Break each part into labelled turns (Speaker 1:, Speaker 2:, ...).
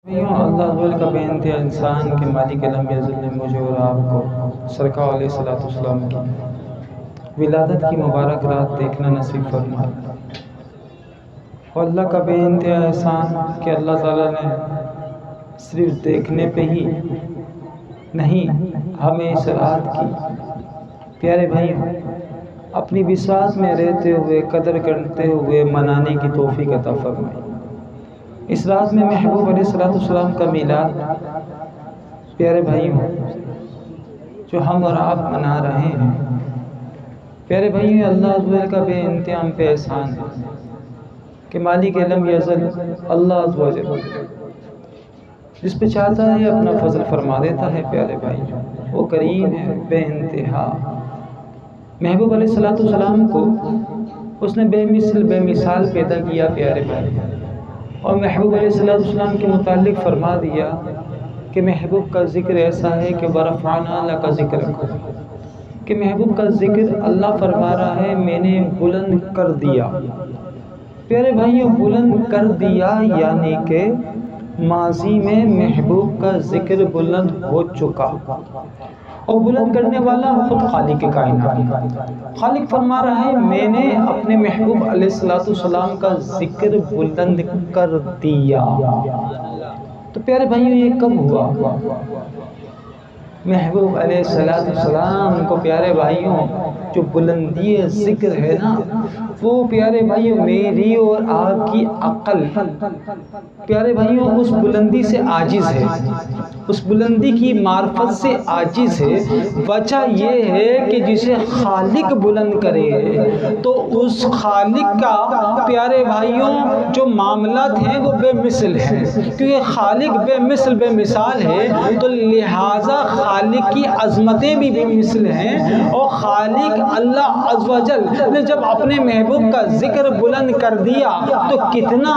Speaker 1: اللہ کا بے انتہا انسان کے مالک علم یزل نے مجھے اور آپ کو سرکار علیہ السلام کی ولادت کی مبارک رات دیکھنا نصیب فرمائے۔ اور اللہ کا بے انتہا احسان کہ اللہ تعالیٰ نے صرف دیکھنے پہ ہی نہیں ہمیں اس رات کی پیارے بھائیوں اپنی بساط میں رہتے ہوئے قدر کرتے ہوئے منانے کی توفیق عطا فرمائے۔ اس رات میں محبوب علیہ السلام کا میلاد پیارے بھائیوں جو ہم اور آپ منا رہے ہیں، پیارے بھائیوں اللہ عز و جل کا بے انتہا ہم پہ احسان ہے کہ مالک علم یزل اللہ عز و جل جس پہ چاہتا ہے اپنا فضل فرما دیتا ہے۔ پیارے بھائیوں وہ کریم ہے بے انتہا۔ محبوب علیہ السلام کو اس نے بے مثل بے مثال پیدا کیا پیارے بھائی، اور محبوب علیہ السلام کے متعلق فرما دیا کہ محبوب کا ذکر ایسا ہے کہ ورفعنا لک ذکرک، کہ محبوب کا ذکر اللہ فرما رہا ہے میں نے بلند کر دیا۔ پیارے بھائیوں بلند کر دیا یعنی کہ ماضی میں محبوب کا ذکر بلند ہو چکا، اور بلند کرنے والا خود خالق کائنات۔ خالق فرما رہا ہے میں نے اپنے محبوب علیہ السلام کا ذکر بلند کر دیا۔ تو پیارے بھائیوں یہ کب ہوا؟ محبوب علیہ السلام کو پیارے بھائیوں جو بلندی ذکر ہے نا وہ پیارے بھائیوں میری اور آپ کی عقل پیارے بھائیوں اس بلندی سے عاجز ہے، اس بلندی کی معرفت سے عاجز ہے۔ وجہ یہ ہے کہ جسے خالق بلند کرے تو اس خالق کا پیارے بھائیوں جو معاملات ہیں وہ بے مثل ہیں، کیونکہ خالق بے مثل بے مثال ہے تو لہٰذا خالق کی عظمتیں بھی بے مثل ہیں۔ اور خالق اللہ عز و جل نے جب اپنے محبوب کا ذکر بلند کر دیا تو کتنا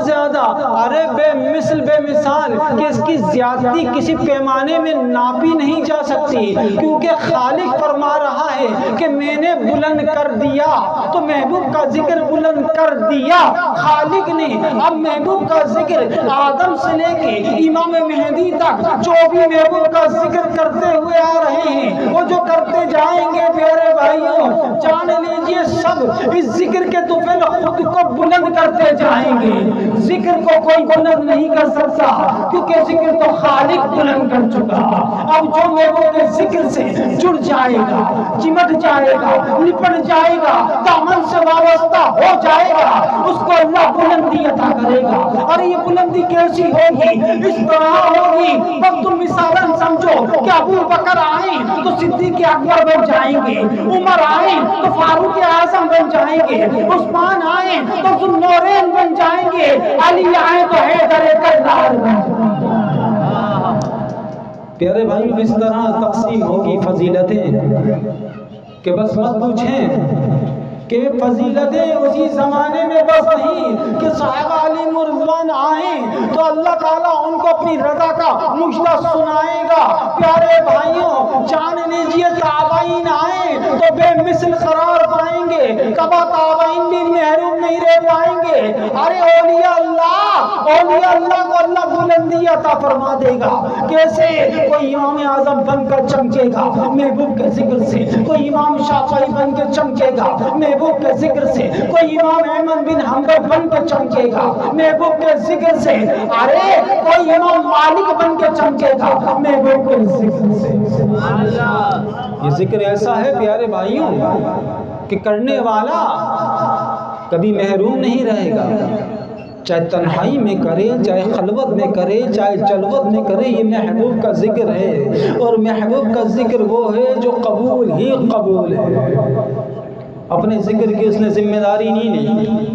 Speaker 1: زیادہ ارے بے مثل بے مثال کہ اس کی زیادتی کسی پیمانے میں ناپی نہیں جا سکتی، کیونکہ خالق فرما رہا ہے کہ میں نے بلند کر دیا تو محبوب کا ذکر بلند کر دیا خالق نے۔ اب محبوب کا ذکر آدم سے لے کے امام مہدی تک جو بھی محبوب کا ذکر کرتے ہوئے آ رہے ہیں وہ جو کرتے جائیں گے پیارے بھائیوں جان لیجئے سب اس ذکر کے طفل خود کو بلند کرتے جائیں گے۔ ذکر کو کوئی بلند نہیں کر سکتا کیونکہ ذکر تو خالق بلند کر چکا۔ اب جو محبوب کے ذکر سے جڑ جائے گا، چمٹ جائے گا، لپٹ جائے گا، دامن سے وابستہ ہو جائے گا، اس کو اللہ بلندی عطا کرے گا۔ اور یہ بلندی کیسی ہوگی؟ اس طرح ہوگی بس تم مثالاً سمجھو کہ ابو بکر آئیں تو صدیق اکبر بن جائیں گے، عمر آئیں تو فاروق اعظم بن جائیں گے، عثمان آئیں تو ذو النورین بن جائیں گے، علی آئیں تو حیدر کرار بن جائیں گے۔ پیارے بھائیو اس طرح تقسیم ہوگی فضیلتیں کہ بس مت پوچھیں کہ فضیلتیں اسی زمانے میں بس نہیں کہ صحابہ علی رضوان آئیں تو اللہ تعالیٰ ان کو اپنی رضا کا مجدہ سنائے گا۔ پیارے بھائیوں جان لیجئے تابعین آئیں تو بے مثل قرار پائیں گے، کبا تابعین بھی محروم نہیں رہ پائیں گے۔ ارے اولیاء اللہ کو اللہ بلندی عطا فرما دے گا۔ کیسے؟ کوئی امام اعظم بن کر چمکے گا محبوب کے ذکر سے، کوئی امام شافعی بن کے چمکے گا محبوب کے ذکر سے، کوئی امام احمد بن حنبل بن کے چمکے گا محبوب کے ذکر سے، ارے کوئی امام مالک بن کے چمکے گا محبوب کے ذکر سے۔ یہ ذکر ایسا ہے پیارے بھائیوں کہ کرنے والا کبھی محروم نہیں رہے گا، چاہے تنہائی میں کرے، چاہے خلوت میں کرے، چاہے جلوت میں کرے، یہ محبوب کا ذکر ہے۔ اور محبوب کا ذکر وہ ہے جو قبول ہی قبول ہے۔ اپنے ذکر کی اس نے ذمہ داری نہیں لی،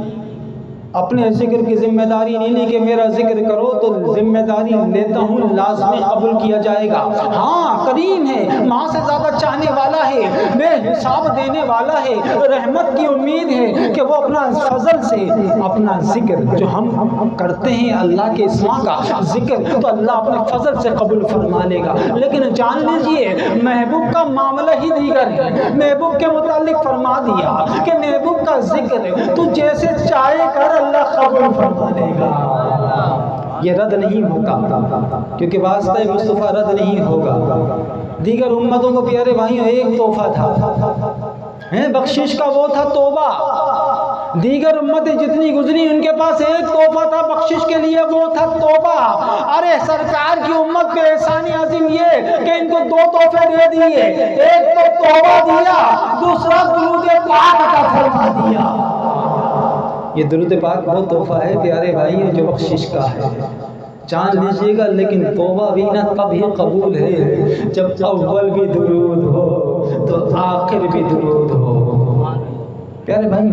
Speaker 1: اپنے ذکر کی ذمہ داری نہیں لی کہ میرا ذکر کرو تو ذمہ داری لیتا ہوں لازمی قبول کیا جائے گا۔ ہاں کریم ہے، ماں سے زیادہ چاہنے والا ہے، بے حساب دینے والا ہے، رحمت کی امید ہے کہ وہ اپنا فضل سے اپنا ذکر جو ہم کرتے ہیں اللہ کے اسماء کا ذکر تو اللہ اپنے فضل سے قبول فرما لے گا۔ لیکن جان لیجئے محبوب کا معاملہ ہی دیگر ہے۔ محبوب کے متعلق فرما دیا کہ محبوب کا ذکر تو جیسے چاہے کر اللہ قبول فرما لے گا۔ یہ رد نہیں ہوتا، کیونکہ واسطہ مصطفیٰ رد نہیں ہوگا۔ دیگر امتوں کو پیارے بھائیوں ایک تحفہ تھا، بخشش کا وہ تھا توبہ۔ دیگر امتیں جتنی گزری ان کے پاس ایک تحفہ تھا بخشش کے لیے، وہ تھا توبہ۔ ارے سرکار کی امت پہ احسان عظیم یہ کہ ان کو دو تحفے دے دیے، ایک تو توبہ دیا، دوسرا درود پاک عطا فرما دیا۔ یہ درود پاک وہ تحفہ ہے پیارے بھائیوں جو بخشش کا ہے، جان لیجئے گا۔ لیکن توبہ بھی نہ تب ہی قبول ہے جب اول بھی درود ہو تو آخر بھی درود ہو۔ پیارے بھائی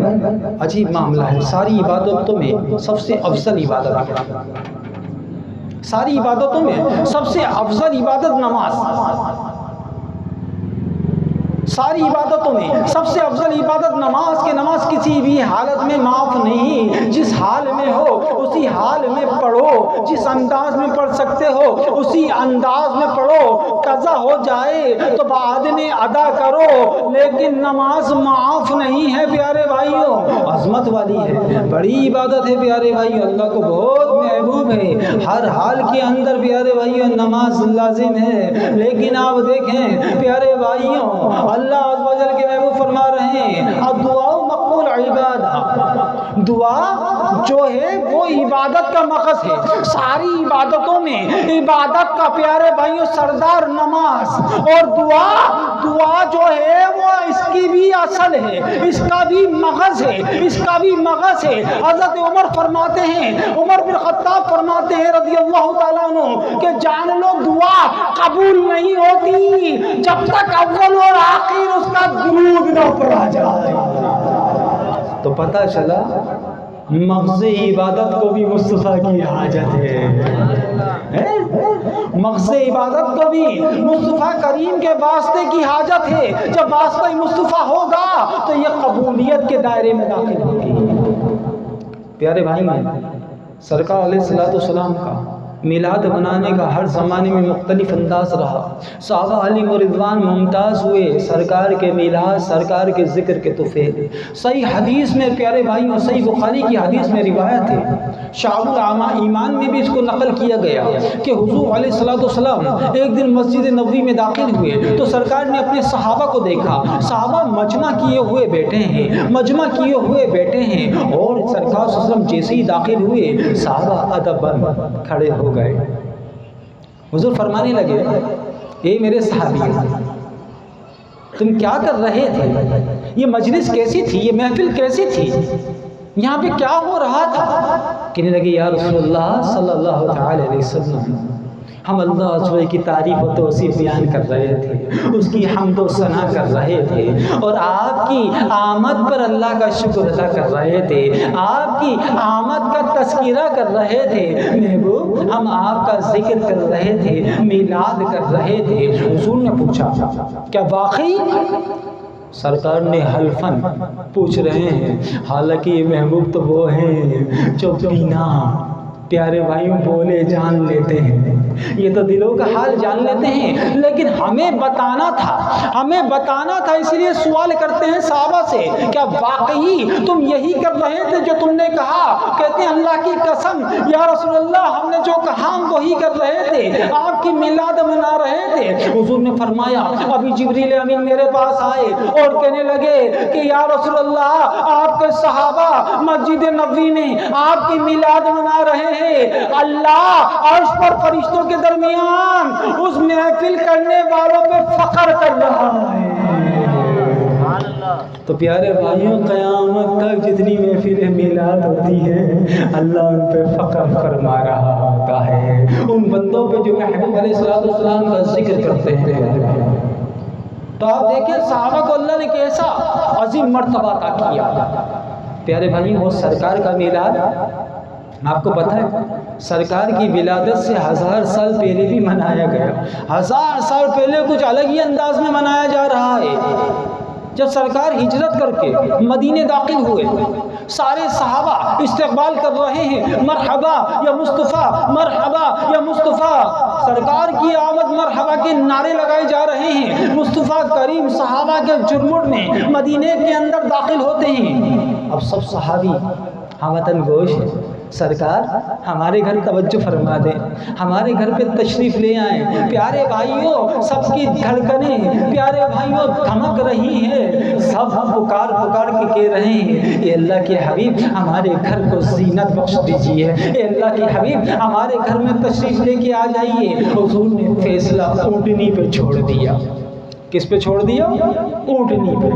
Speaker 1: عجیب معاملہ ہے، ساری عبادتوں میں سب سے افضل عبادت ہے، ساری عبادتوں میں سب سے افضل عبادت نماز، ساری عبادتوں میں سب سے افضل عبادت نماز کے نماز کسی بھی حالت میں معاف نہیں، جس حال میں ہو اسی حال میں پڑھو، جس انداز میں پڑھ سکتے ہو اسی انداز میں پڑھو، قضا ہو جائے تو بعد میں ادا کرو، لیکن نماز معاف نہیں ہے پیارے بھائیوں، عظمت والی ہے، بڑی عبادت ہے پیارے بھائیوں، اللہ کو بہت محبوب ہے، ہر حال کے اندر پیارے بھائیوں نماز لازم ہے۔ لیکن آپ دیکھیں پیارے بھائیوں اللہ عز و جل کے محبوب فرما رہے ہیں الدعاء مقبول عبادہ، دعا جو ہے وہ عبادت کا مقصد ہے، ساری عبادتوں میں عبادت کا پیارے بھائیوں سردار نماز، اور دعا جو ہے وہ اس کی بھی اصل ہے، اس کا بھی مغز ہے، اس کا بھی مغز ہے۔ حضرت عمر فرماتے ہیں، عمر بن خطاب فرماتے ہیں رضی اللہ تعالیٰ عنہ کہ جان لو دعا قبول نہیں ہوتی جب تک اول اور آخر اس کا درود نہ پڑھا جائے۔ تو پتہ چلا مغز عبادت کو بھی مصطفیٰ کی حاجت ہے، مغز عبادت کو بھی مصطفیٰ کریم کے واسطے کی حاجت ہے۔ جب واسطہ مصطفیٰ ہوگا تو یہ قبولیت کے دائرے میں داخل ہوگی۔ پیارے بھائی سرکار علیہ السلام کا میلاد منانے کا ہر زمانے میں مختلف انداز رہا، صحابہ علیہ رضوان ممتاز ہوئے سرکار کے میلاد، سرکار کے ذکر کے طفیل۔ صحیح حدیث میں پیارے بھائیوں صحیح بخاری کی حدیث میں روایت ہے، شعب الایمان میں بھی اس کو نقل کیا گیا کہ حضور علیہ السلام ایک دن مسجد نبوی میں داخل ہوئے تو سرکار نے اپنے صحابہ کو دیکھا، صحابہ مجمع کیے ہوئے بیٹھے ہیں، اور سرکار صلی اللہ علیہ وسلم جیسے ہی داخل ہوئے صحابہ ادباً کھڑے ہو گئے۔ حضور فرمانے لگے اے میرے صحابیوں تم کیا کر رہے تھے، یہ مجلس کیسی تھی، یہ محفل کیسی تھی، یہاں پہ کیا ہو رہا تھا؟ کہنے لگے یا رسول اللہ صلی اللہ تعالی علیہ وسلم ہم اللہ عز و جل کی تعریف و توصیف بیان کر رہے تھے، اس کی حمد و ثنا کر رہے تھے، اور آپ کی آمد پر اللہ کا شکر ادا کر رہے تھے، آپ کی آمد کا تذکرہ کر رہے تھے، محبوب ہم آپ کا ذکر کر رہے تھے، میلاد کر رہے تھے۔ حضور نے پوچھا کیا واقعی؟ سرکار نے حلفاً پوچھ رہے ہیں، حالانکہ یہ محبوب تو وہ ہیں جو بینا پیارے بھائیوں بولے جان لیتے ہیں، یہ تو دلوں کا حال جان لیتے ہیں، لیکن ہمیں بتانا تھا، اس لیے سوال کرتے ہیں صحابہ سے کیا واقعی تم یہی کر رہے تھے جو تم نے کہا؟ کہتے ہیں اللہ کی قسم یا رسول اللہ ہم نے جو کہا ہم وہی کر رہے تھے، آپ کی میلاد منا رہے تھے۔ حضور نے فرمایا ابھی جبریل امین میرے پاس آئے اور کہنے لگے کہ یا رسول اللہ آپ کے صحابہ مسجد نبوی میں آپ کی میلاد منا رہے ہیں، اللہ عرش پر فرشتوں کے درمیان اس محفل کرنے والوں پہ فخر کر رہا ہے۔ تو پیارے بھائیوں قیامت تک جتنی محفل میلاد ہوتی ہے اللہ ان پہ فخر فرما رہا ہوتا ہے، ان بندوں پہ جو محبوب علیہ السلام کا ذکر کرتے ہیں۔ تو آپ دیکھیں صحابہ کو اللہ نے کیسا عظیم مرتبہ عطا کیا۔ پیارے بھائیوں وہ سرکار کا میلاد آپ کو پتہ ہے سرکار کی ولادت سے 1000 سال پہلے بھی منایا گیا، 1000 سال پہلے کچھ الگ ہی انداز میں منایا جا رہا ہے۔ جب سرکار ہجرت کر کے مدینے داخل ہوئے سارے صحابہ استقبال کر رہے ہیں، مرحبا یا مصطفیٰ، مرحبا یا مصطفیٰ، سرکار کی آمد مرحبا کے نعرے لگائے جا رہے ہیں۔ مصطفیٰ کریم صحابہ کے جرمٹ میں مدینے کے اندر داخل ہوتے ہیں۔ اب سب صحابی ہم وطن گوش ہیں، سرکار ہمارے گھر توجہ فرما دیں، ہمارے گھر پہ تشریف لے آئیں۔ پیارے بھائیوں سب کی دھڑکنیں پیارے بھائیوں دھمک رہی ہیں، سب پکار پکار کے کہہ رہے ہیں اے اللہ کے حبیب ہمارے گھر کو زینت بخش دیجیے، اے اللہ کے حبیب ہمارے گھر میں تشریف لے کے آ جائیے۔ حضور نے فیصلہ اونٹنی پہ چھوڑ دیا۔ کس پہ چھوڑ دیا؟ اونٹنی پہ۔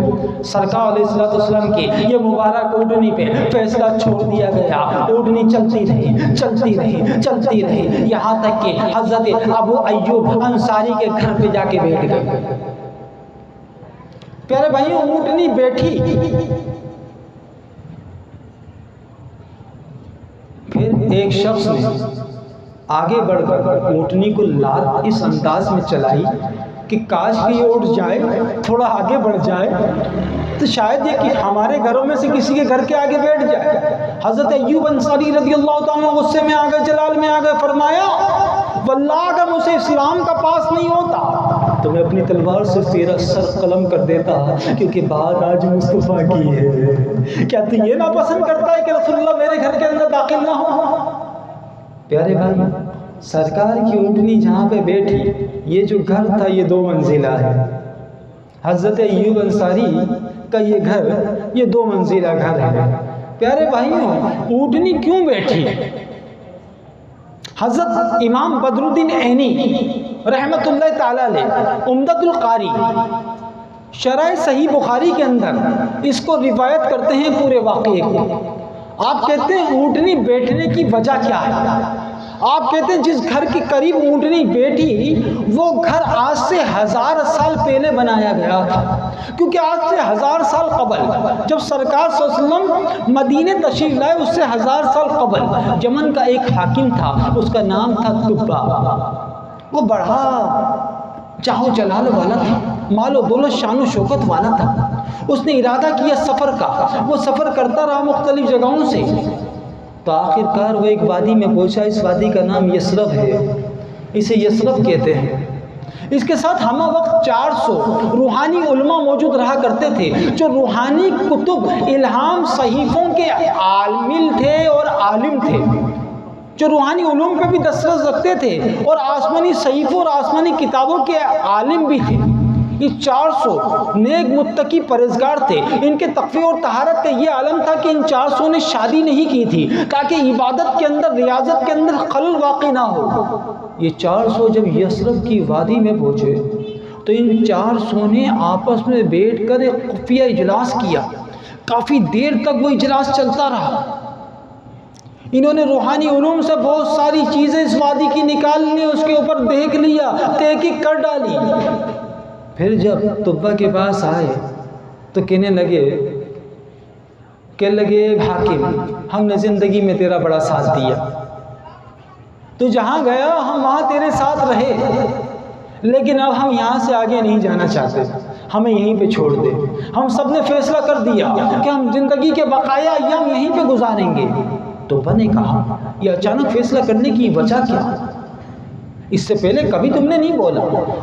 Speaker 1: سرکار علیہ السلام کی یہ مبارک اونٹنی پہ فیصلہ چھوڑ دیا گیا۔ اونٹنی چلتی رہی چلتی رہی چلتی رہی، یہاں تک کہ حضرت ابو ایوب انصاری کے گھر پہ جا کے بیٹھ گئے۔ پیارے بھائیوں اونٹنی بیٹھی، پھر ایک شخص نے آگے بڑھ کر اونٹنی کو لات اس انداز میں چلائی کہ کاش کہ یہ اٹھ جائے، تھوڑا آگے بڑھ جائے تو شاید یہ کہ ہمارے گھروں میں سے کسی کے گھر کے آگے بیٹھ جائے۔ حضرت ایوب انصاری رضی اللہ تعالیٰ غصے میں آ گئے، جلال میں آ گئے، فرمایا واللہ اگر مجھے اسلام کا پاس نہیں ہوتا تو میں اپنی تلوار سے تیرا سر قلم کر دیتا، کیونکہ بات آج مصطفیٰ کی ہے۔ کیا تو یہ ناپسند کرتا ہے کہ رسول اللہ میرے گھر کے اندر داخل نہ ہو؟ پیارے بھائی سرکار کی اونٹنی جہاں پہ بیٹھی، یہ جو گھر تھا یہ 2 منزلہ ہے۔ حضرت ایوب انصاری کا یہ گھر یہ 2 منزلہ گھر ہے۔ پیارے بھائیوں اونٹنی کیوں بیٹھی؟ حضرت امام بدر الدین عینی رحمت اللہ تعالی علیہ عمدۃ القاری شرح صحیح بخاری کے اندر اس کو روایت کرتے ہیں پورے واقعے کو۔ آپ کہتے ہیں اونٹنی بیٹھنے کی وجہ کیا ہے؟ آپ کہتے ہیں جس گھر کے قریب اونٹنی بیٹھی وہ گھر آج سے 1000 سال پہلے بنایا گیا تھا، کیونکہ آج سے 1000 سال قبل جب سرکار صلی اللہ علیہ وسلم مدینہ تشریف لائے، اس سے 1000 سال قبل یمن کا ایک حاکم تھا، اس کا نام تھا تبا۔ وہ بڑا جاہ و جلال والا تھا، مال و دولت شان و شوکت والا تھا۔ اس نے ارادہ کیا سفر کا، وہ سفر کرتا رہا مختلف جگہوں سے، تو آخر کار وہ ایک وادی میں پہنچا۔ اس وادی کا نام یثرب ہے، اسے یثرب کہتے ہیں۔ اس کے ساتھ ہمہ وقت 400 روحانی علماء موجود رہا کرتے تھے، جو روحانی کتب الہام صحیفوں کے عامل تھے اور عالم تھے، جو روحانی علوم پہ بھی دسترس رکھتے تھے اور آسمانی صحیفوں اور آسمانی کتابوں کے عالم بھی تھے۔ یہ 400 نیک متقی پرہیزگار تھے۔ ان کے تقوی اور طہارت کا یہ عالم تھا کہ ان 400 نے شادی نہیں کی تھی تاکہ عبادت کے اندر ریاضت کے اندر خلل واقع نہ ہو۔ یہ 400 جب یثرب کی وادی میں پہنچے تو ان 400 نے آپس میں بیٹھ کر ایک خفیہ اجلاس کیا۔ کافی دیر تک وہ اجلاس چلتا رہا۔ انہوں نے روحانی علوم سے بہت ساری چیزیں اس وادی کی نکال لی، اس کے اوپر دیکھ لیا، تحقیق کر ڈالی۔ پھر جب طبہ کے پاس آئے تو کہنے لگے حاکم ہم نے زندگی میں تیرا بڑا ساتھ دیا، تو جہاں گیا ہم وہاں تیرے ساتھ رہے، لیکن اب ہم یہاں سے آگے نہیں جانا چاہتے، ہمیں یہیں پہ چھوڑ دے۔ ہم سب نے فیصلہ کر دیا کہ ہم زندگی کے بقایا ایام یہیں پہ گزاریں گے۔ طبہ نے کہا یہ اچانک فیصلہ کرنے کی وجہ کیا؟ اس سے پہلے کبھی تم نے نہیں بولا۔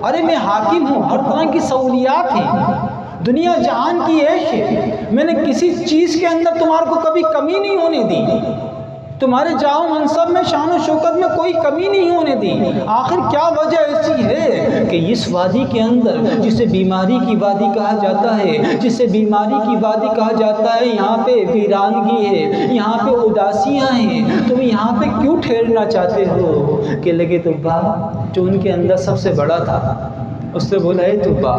Speaker 1: ارے میں حاکم ہوں، ہر طرح کی سہولیات ہیں، دنیا جہان کی عیش ہے، میں نے کسی چیز کے اندر تمہارے کو کبھی کمی نہیں ہونے دی، تمہارے جاہ و منصب میں شان و شوکت میں کوئی کمی نہیں ہونے دی۔ آخر کیا وجہ ایسی ہے کہ اس وادی کے اندر جسے بیماری کی وادی کہا جاتا ہے، جسے بیماری کی وادی کہا جاتا ہے، یہاں پہ ویرانگی ہے، یہاں پہ اداسیاں ہیں، تم یہاں پہ کیوں ٹھہرنا چاہتے ہو؟ کہ لگے طبہ جو ان کے اندر سب سے بڑا تھا، اس سے بولا ہے طبہ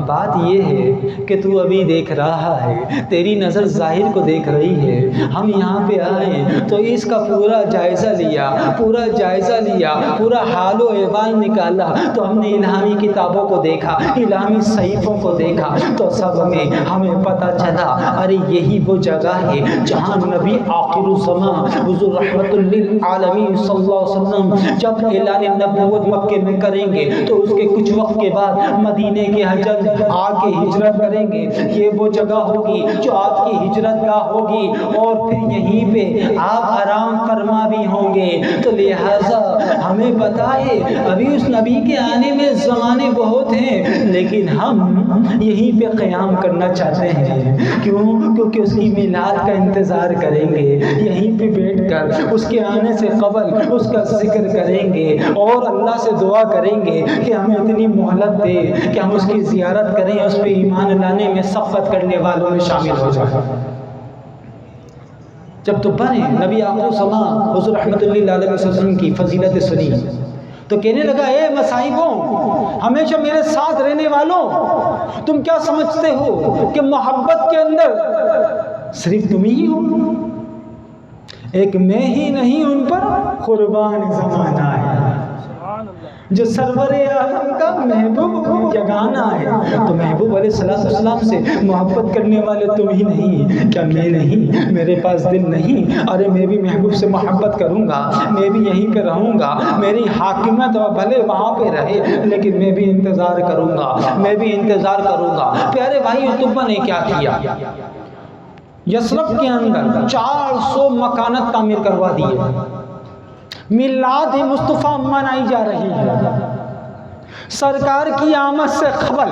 Speaker 1: بات یہ ہے کہ تو ابھی دیکھ رہا ہے، تیری نظر ظاہر کو دیکھ رہی ہے، ہم یہاں پہ آئے تو اس کا پورا جائزہ لیا، پورا حال و احوال نکالا، تو ہم نے الہامی کتابوں کو دیکھا، الہامی صحیفوں کو دیکھا، تو سب میں ہمیں پتہ چلا ارے یہی وہ جگہ ہے جہاں نبی آخر الزمان حضور رحمت للعالمین صلی اللہ علیہ وسلم جب اعلان نبوت مکے میں کریں گے تو اس کے کچھ وقت کے بعد مدینے کے حجر آ کے ہجرت کریں گے۔ یہ وہ جگہ ہوگی جو آپ کی ہجرت گاہ ہوگی، اور پھر یہیں پہ آپ آرام فرما بھی ہوں گے۔ تو لہٰذا ہمیں پتا ہے ابھی اس نبی کے آنے میں زمانے بہت ہیں، لیکن ہم یہیں پہ قیام کرنا چاہتے ہیں۔ کیوں؟ کیونکہ اس کی میلاد کا انتظار کریں گے، یہیں پہ بیٹھ کر اس کے آنے سے قبل اس کا ذکر کریں گے اور اللہ سے دعا کریں گے کہ ہمیں اتنی مہلت دے کہ ہم اس کی زیارت کریں، اس پہ ایمان لانے میں سبقت کرنے والوں میں شامل ہو جائیں۔ جب تو بنے نبی آخر الزمان حضور رحمت اللہ علیہ وسلم کی فضیلت سنی تو کہنے لگا، اے مصاحبوں، ہمیشہ میرے ساتھ رہنے والوں، تم کیا سمجھتے ہو کہ محبت کے اندر صرف تم ہی ہو؟ ایک میں ہی نہیں، ان پر قربان زمانہ ہے، جو سرور عالم کا محبوب یگانہ ہے۔ تو محبوب علیہ السلام سے محبت کرنے والے تم ہی نہیں، کیا میں نہیں؟ میرے پاس دل نہیں؟ ارے میں بھی محبوب سے محبت کروں گا، میں بھی یہیں پہ رہوں گا، میری حاکمیت بھلے وہاں پہ رہے لیکن میں بھی انتظار کروں گا، میں بھی انتظار کروں گا۔ پیارے بھائی، طبہ نے کیا کیا؟ یثرب کے اندر 400 مکانات تعمیر کروا دیے۔ میلاد مصطفیٰ منائی جا رہی ہے، سرکار کی آمد سے قبل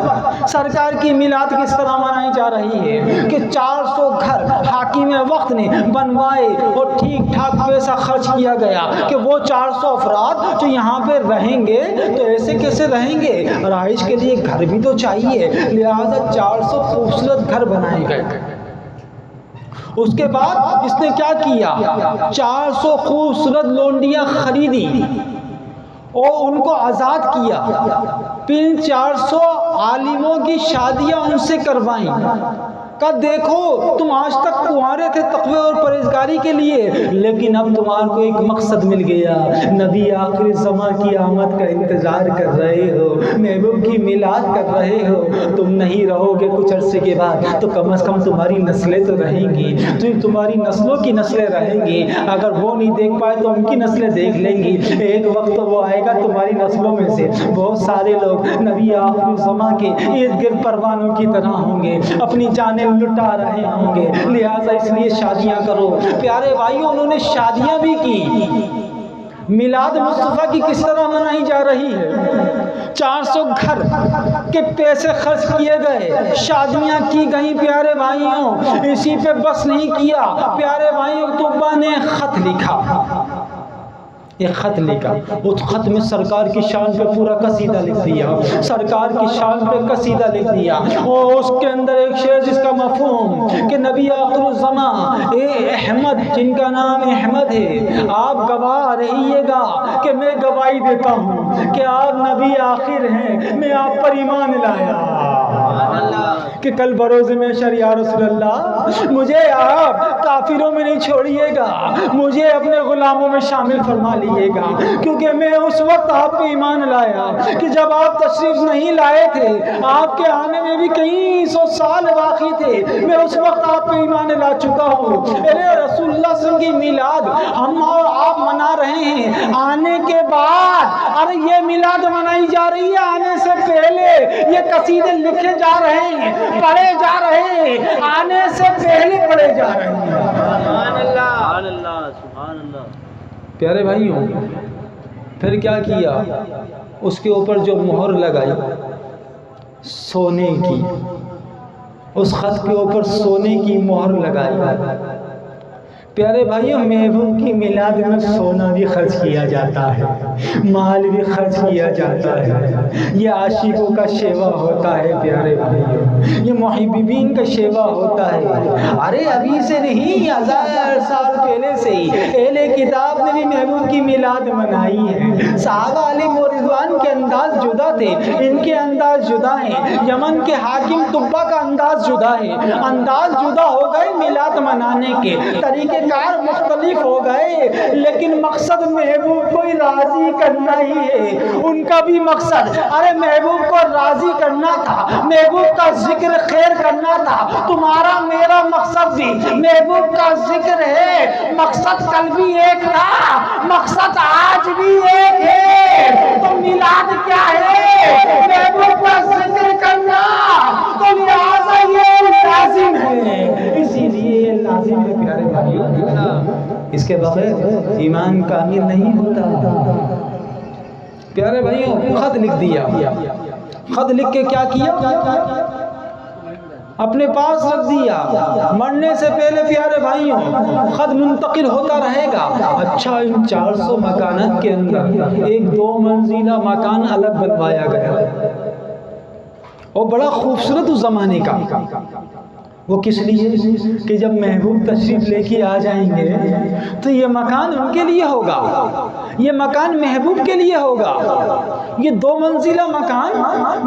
Speaker 1: سرکار کی میلاد کس طرح منائی جا رہی ہے کہ 400 گھر حاکم وقت نے بنوائے اور ٹھیک ٹھاک پیسہ خرچ کیا گیا کہ وہ 400 افراد جو یہاں پہ رہیں گے تو ایسے کیسے رہیں گے؟ رہائش کے لیے گھر بھی تو چاہیے، لہذا 400 خوبصورت گھر بنائے گئے۔ اس کے بعد اس نے کیا کیا؟ 400 خوبصورت لونڈیاں خریدی اور ان کو آزاد کیا، پھر 400 عالموں کی شادیاں ان سے کروائیں۔ کہا دیکھو تم آج تک کنوارے تھے تقوی اور پرہیزگاری کے لیے، لیکن اب تمہارے کو ایک مقصد مل گیا، نبی آخر زمان کی آمد کا انتظار کر رہے ہو، محبوب کی میلاد کر رہے ہو، تم نہیں رہو گے کچھ عرصے کے بعد تو کم از کم تمہاری نسلیں تو رہیں گی، تمہاری نسلوں کی نسلیں رہیں گی، اگر وہ نہیں دیکھ پائے تو ان کی نسلیں دیکھ لیں گی، ایک وقت تو وہ آئے گا تمہاری نسلوں میں سے بہت سارے لوگ نبی آخر زمان کے ارد گرد پروانوں کی طرح ہوں گے، اپنی جانیں لٹا رہے ہوں گے، لہٰذا اس لیے شادیاں کرو۔ پیارے بھائیوں، انہوں نے شادیاں بھی کی۔ میلاد مصطفیٰ کی کس طرح منائی جا رہی ہے؟ 400 گھر کے پیسے خرچ کیے گئے، شادیاں کی گئیں۔ پیارے بھائیوں، اسی پہ بس نہیں کیا، پیارے بھائیوں طبہ نے خط لکھا، ایک خط لکھا، اس خط میں سرکار کی شان پہ پورا قصیدہ لکھ دیا، سرکار کی شان پہ قصیدہ لکھ دیا، اور اس کے اندر ایک شعر جس کا مفہوم کہ نبی آخر الزمان اے احمد، جن کا نام احمد ہے، آپ گواہ رہیے گا کہ میں گواہی دیتا ہوں کہ آپ نبی آخر ہیں، میں آپ پر ایمان لایا کہ کل بروز محشر یا رسول اللہ مجھے آپ کافروں میں نہیں چھوڑیے گا، مجھے اپنے غلاموں میں شامل فرما لیے گا، کیونکہ میں اس وقت آپ پہ ایمان لایا کہ جب آپ تشریف نہیں لائے تھے، آپ کے آنے میں بھی کئی 100 سال باقی تھے، میں اس وقت آپ پہ ایمان لا چکا ہوں۔ ارے رسول اللہ صلی اللہ علیہ وسلم کی میلاد ہم اور آپ منا رہے ہیں، آنے کے بعد ارے یہ میلاد منائی جا رہی ہے، آنے سے پہلے یہ قصیدے لکھے جا رہے ہیں، پڑھے جا رہے ہیں، آنے سے پہلے پڑھے جا رہے ہیں۔ سبحان اللہ، سبحان اللہ، سبحان اللہ۔ پیارے بھائیوں، پھر کیا کیا؟ اس کے اوپر جو مہر لگائی سونے کی، اس خط کے اوپر سونے کی مہر لگائی۔ پیارے بھائیوں، محبوب کی میلاد میں سونا بھی خرچ کیا جاتا ہے، مال بھی خرچ کیا جاتا ہے، یہ عاشقوں کا شیوا ہوتا ہے۔ پیارے بھائیوں، یہ محبین کا شیوا ہوتا ہے۔ ارے ابھی سے نہیں، 1000 سال پہلے سے ہی اہل کتاب نے بھی محبوب کی میلاد منائی ہے۔ صحابہ علیہ رضوان کے انداز جدا تھے، ان کے انداز جدا ہیں، یمن کے حاکم طبہ کا انداز جدا ہے، انداز جدا ہو گئے، میلاد منانے کے طریقے کار مختلف ہو گئے، لیکن مقصد محبوب کو راضی کرنا ہی ہے۔ ان کا بھی مقصد ارے محبوب کو راضی کرنا تھا، محبوب کا ذکر خیر کرنا تھا۔ تمہارا میرا مقصد بھی محبوب کا ذکر ہے، مقصد کل بھی ایک تھا، مقصد آج بھی ایک ہے۔ تو میلاد کیا ہے؟ محبوب کا ذکر کرنا، تو لہٰذا یہ لازم ہے، اسی لیے یہ لازم ہے۔ پیارے بھائیوں، اس کے بغیر ایمان کامل نہیں ہوتا۔ پیارے بھائیوں خط لکھ دیا. خط لکھ کے کیا کیا؟ اپنے پاس رکھ دیا. مرنے سے پہلے پیارے بھائیوں خط منتقل ہوتا رہے گا. اچھا ان 400 مکانات کے اندر ایک 2 منزلہ مکان الگ بنوایا گیا اور بڑا خوبصورت اس زمانے کا. وہ کس لیے؟ کہ جب محبوب تشریف لے کے آ جائیں گے تو یہ مکان ان کے لیے ہوگا, یہ مکان محبوب کے لیے ہوگا. یہ 2 منزلہ مکان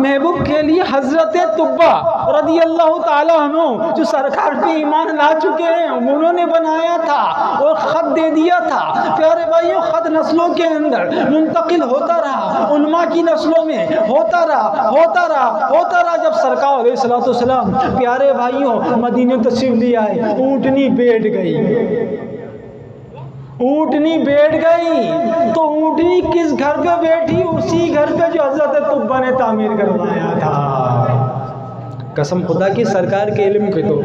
Speaker 1: محبوب کے لیے حضرت طبہ رضی اللہ تعالیٰ عنہ جو سرکار پہ ایمان لا چکے ہیں انہوں نے بنایا تھا اور خط دے دیا تھا. پیارے بھائیوں خط نسلوں کے اندر منتقل ہوتا رہا, علماء کی نسلوں میں ہوتا رہا. جب سرکار علیہ الصلوۃ والسلام پیارے بھائیوں مدینے تشریف لے آئے, اونٹنی بیٹھ گئی. تو اونٹنی کس گھر پہ بیٹھی؟ اسی گھر پہ جو حضرت طبہ نے تعمیر کروایا تھا. قسم خدا کی سرکار کے علم کی تو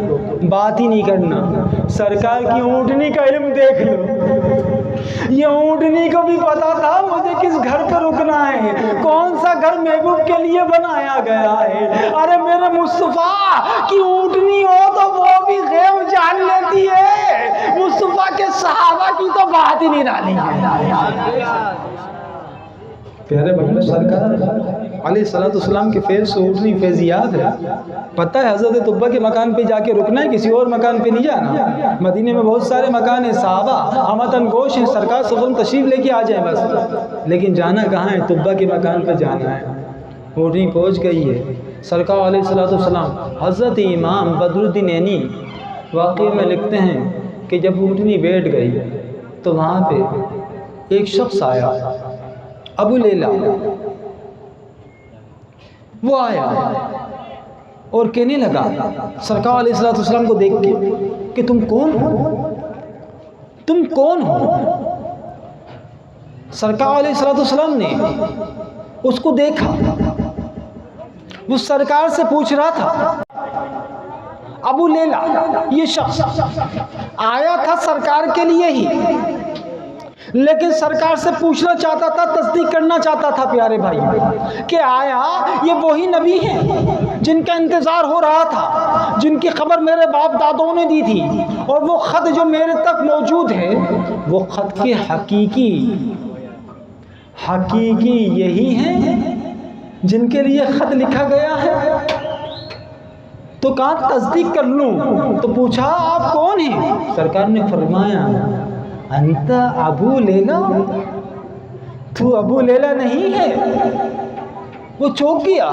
Speaker 1: بات ہی نہیں کرنا, سرکار کی اونٹنی کا علم دیکھ لو. یہ اونٹنی کو بھی پتا تھا مجھے کس گھر پہ رکنا ہے, کون سا گھر محبوب کے لیے بنایا گیا ہے. ارے میرے مصطفیٰ کی اونٹنی ہو تو وہ بھی غیب جان لیتی ہے, مصطفیٰ کے صحابہ کی تو بات ہی نہیں ڈالی ہے. پیارے بھائیوں سرکار علیہ الصلوۃ والسلام کے فیض سے اونٹنی فیضیات ہے. پتہ ہے حضرت طبہ کے مکان پہ جا کے رکنا ہے, کسی اور مکان پہ نہیں جانا. مدینے میں بہت سارے مکان ہیں, صحابہ ہمتن گوش ہیں, سرکار صلی اللہ علیہ وسلم تشریف لے کے آ جائیں بس, لیکن جانا کہاں ہے؟ طبہ کے مکان پہ جانا ہے. اونٹنی پہنچ گئی ہے. سرکار علیہ الصلوۃ والسلام حضرت امام بدر الدین عینی واقعے میں لکھتے ہیں کہ جب اونٹنی بیٹھ گئی تو وہاں پہ ایک شخص آیا, ابو لیلہ. وہ آیا اور کہنے لگا سرکار علیہ الصلوۃ والسلام کو دیکھ کے کہ تم کون ہو؟ سرکار علیہ الصلوۃ والسلام نے اس کو دیکھا, وہ سرکار سے پوچھ رہا تھا. ابو لیلہ یہ شخص آیا تھا سرکار کے لیے ہی, لیکن سرکار سے پوچھنا چاہتا تھا, تصدیق کرنا چاہتا تھا پیارے بھائی کہ آیا یہ وہی نبی ہیں جن کا انتظار ہو رہا تھا, جن کی خبر میرے باپ دادوں نے دی تھی, اور وہ خط جو میرے تک موجود ہے وہ خط کے حقیقی یہی ہیں جن کے لیے خط لکھا گیا ہے. تو کہاں تصدیق کر لوں؟ تو پوچھا آپ کون ہیں؟ سرکار نے فرمایا انت ابو لیلہ, تو ابو لیلہ نہیں ہے. وہ چوک گیا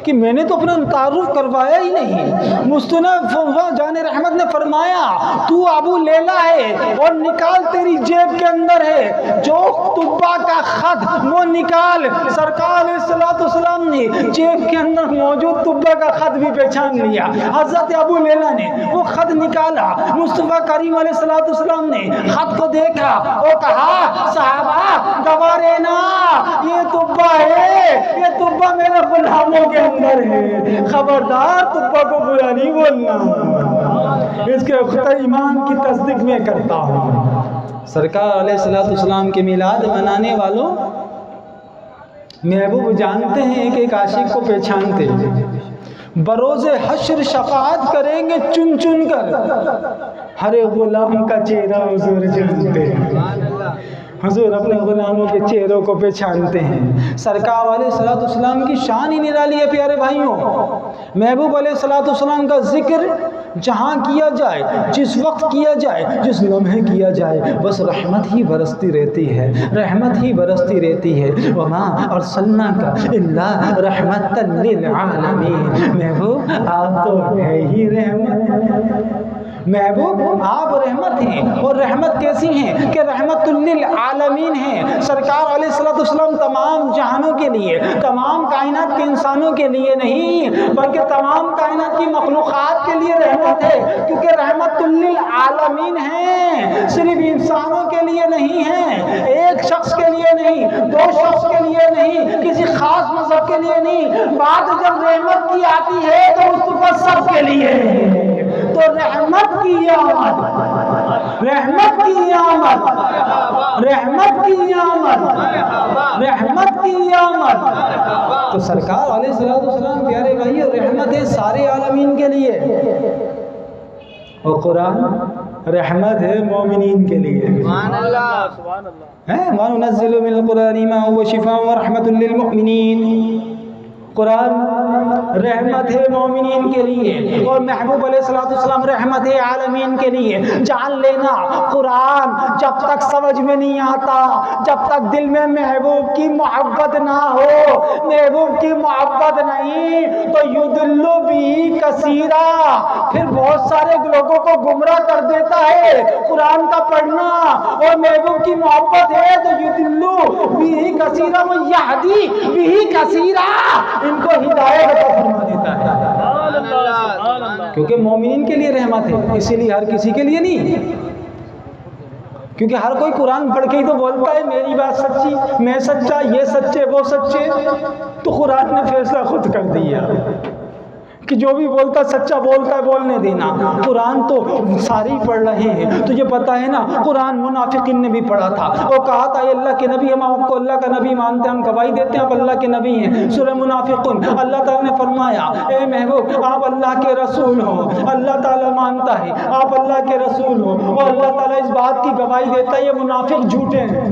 Speaker 1: کہ میں نے تو اپنا تعارف کروایا ہی نہیں. مصطفیٰ جان رحمت نے فرمایا تو ابو لیلہ ہے اور نکال تیری جیب کے اندر ہے جو طبہ کا خط, وہ نکال. سرکار علیہ الصلوۃ والسلام نے جیب کے اندر موجود طبہ کا خط بھی پہچان لیا. حضرت ابو لیلہ نے وہ خط نکالا, مصطفیٰ کریم علیہ الصلوۃ والسلام نے خط کو دیکھا اور کہا صحابہ گوارے نا, یہ طبہ ہے, یہ طبہ میرے غلاموں کے اندر ہے, خبردار طبہ کو برا نہیں بولنا, اس کے خطہ ایمان کی تصدیق میں کرتا ہوں. سرکار علیہ الصلوۃ والسلام کے میلاد منانے والوں محبوب جانتے ہیں, ایک ایک عاشق کو پہچانتے ہیں. بروز حشر شفاعت کریں گے چن چن کر, ہر غلام کا چہرہ حضور جانتے ہیں. حضور اپنے غلاموں کے چہروں کو پہچانتے ہیں. سرکار علیہ الصلوۃ والسلام کی شان ہی نرالی ہے پیارے بھائیوں. محبوب علیہ الصلوۃ والسلام کا ذکر جہاں کیا جائے, جس وقت کیا جائے, جس لمحے کیا جائے, بس رحمت ہی برستی رہتی ہے, رحمت ہی برستی رہتی ہے. وما ارسلناک الا رحمتا للعالمین. محبوب آپ تو ہے ہی رحمت. محبوب آپ رحمت ہیں, اور رحمت کیسی ہیں کہ رحمت للعالمین ہیں. سرکار علیہ الصلوۃ والسلام تمام جہانوں کے لیے, تمام کائنات کے انسانوں کے لیے نہیں بلکہ تمام کائنات کی مخلوقات کے لیے رحمت ہے, کیونکہ رحمت للعالمین ہیں, صرف انسانوں کے لیے نہیں ہے, ایک شخص کے لیے نہیں, 2 شخص کے لیے نہیں, کسی خاص مذہب کے لیے نہیں. بات جب رحمت کی آتی ہے تو مصطفیٰ سب کے لیے ہے. تو رحمت کی آمد, رحمت کی آمد, رحمت کی آمد, رحمت رحمت کی آمد. تو سرکار علیہ السلام پیارے بھائی رحمت ہے سارے عالمین کے لیے، اور قرآن رحمت ہے مومنین کے لیے.
Speaker 2: سبحان اللہ سبحان اللہ.
Speaker 1: وَنُنَزِّلُ مِنَ الْقُرْآنِ مَا هُوَ شِفَاءٌ وَرَحْمَةٌ لِّلْمُؤْمِنِينَ. قرآن رحمت ہے مومنین کے لیے، اور محبوب علیہ السلام رحمت ہے عالمین کے لیے. جان لینا قرآن جب تک سمجھ میں نہیں آتا، جب تک دل میں محبوب کی محبت نہ ہو، محبوب کی محبت نہیں تو یضل بہ کثیرا، پھر بہت سارے لوگوں کو گمراہ کر دیتا ہے قرآن کا پڑھنا. اور محبوب کی محبت ہے تو یضل بہ کثیرا ویہدی بہ کثیرا، ان کو ہدایت عطا فرما دیتا ہے. کیونکہ مومنین کے لیے رحمت ہے، اسی لیے ہر کسی کے لیے نہیں. کیونکہ ہر کوئی قرآن پڑھ کے ہی تو بولتا ہے میری بات سچی، میں سچا، یہ سچے وہ سچے. تو قرآن نے فیصلہ خود کر دیا کہ جو بھی بولتا سچا بولتا ہے، بولنے دینا. قرآن تو سارے ہی پڑھ رہے ہیں. تجھے پتا ہے نا قرآن منافقین نے بھی پڑھا تھا، اور کہا تھا یہ اللہ کے نبی، ہم آپ کو اللہ کا نبی مانتے ہیں، ہم گواہی دیتے ہیں آپ اللہ کے نبی ہیں. سورہ منافقون اللہ تعالیٰ نے فرمایا اے محبوب آپ اللہ کے رسول ہو، اللہ تعالیٰ مانتا ہے آپ اللہ کے رسول ہو، اور اللہ تعالیٰ اس بات کی گواہی دیتا ہے یہ منافق جھوٹے ہیں.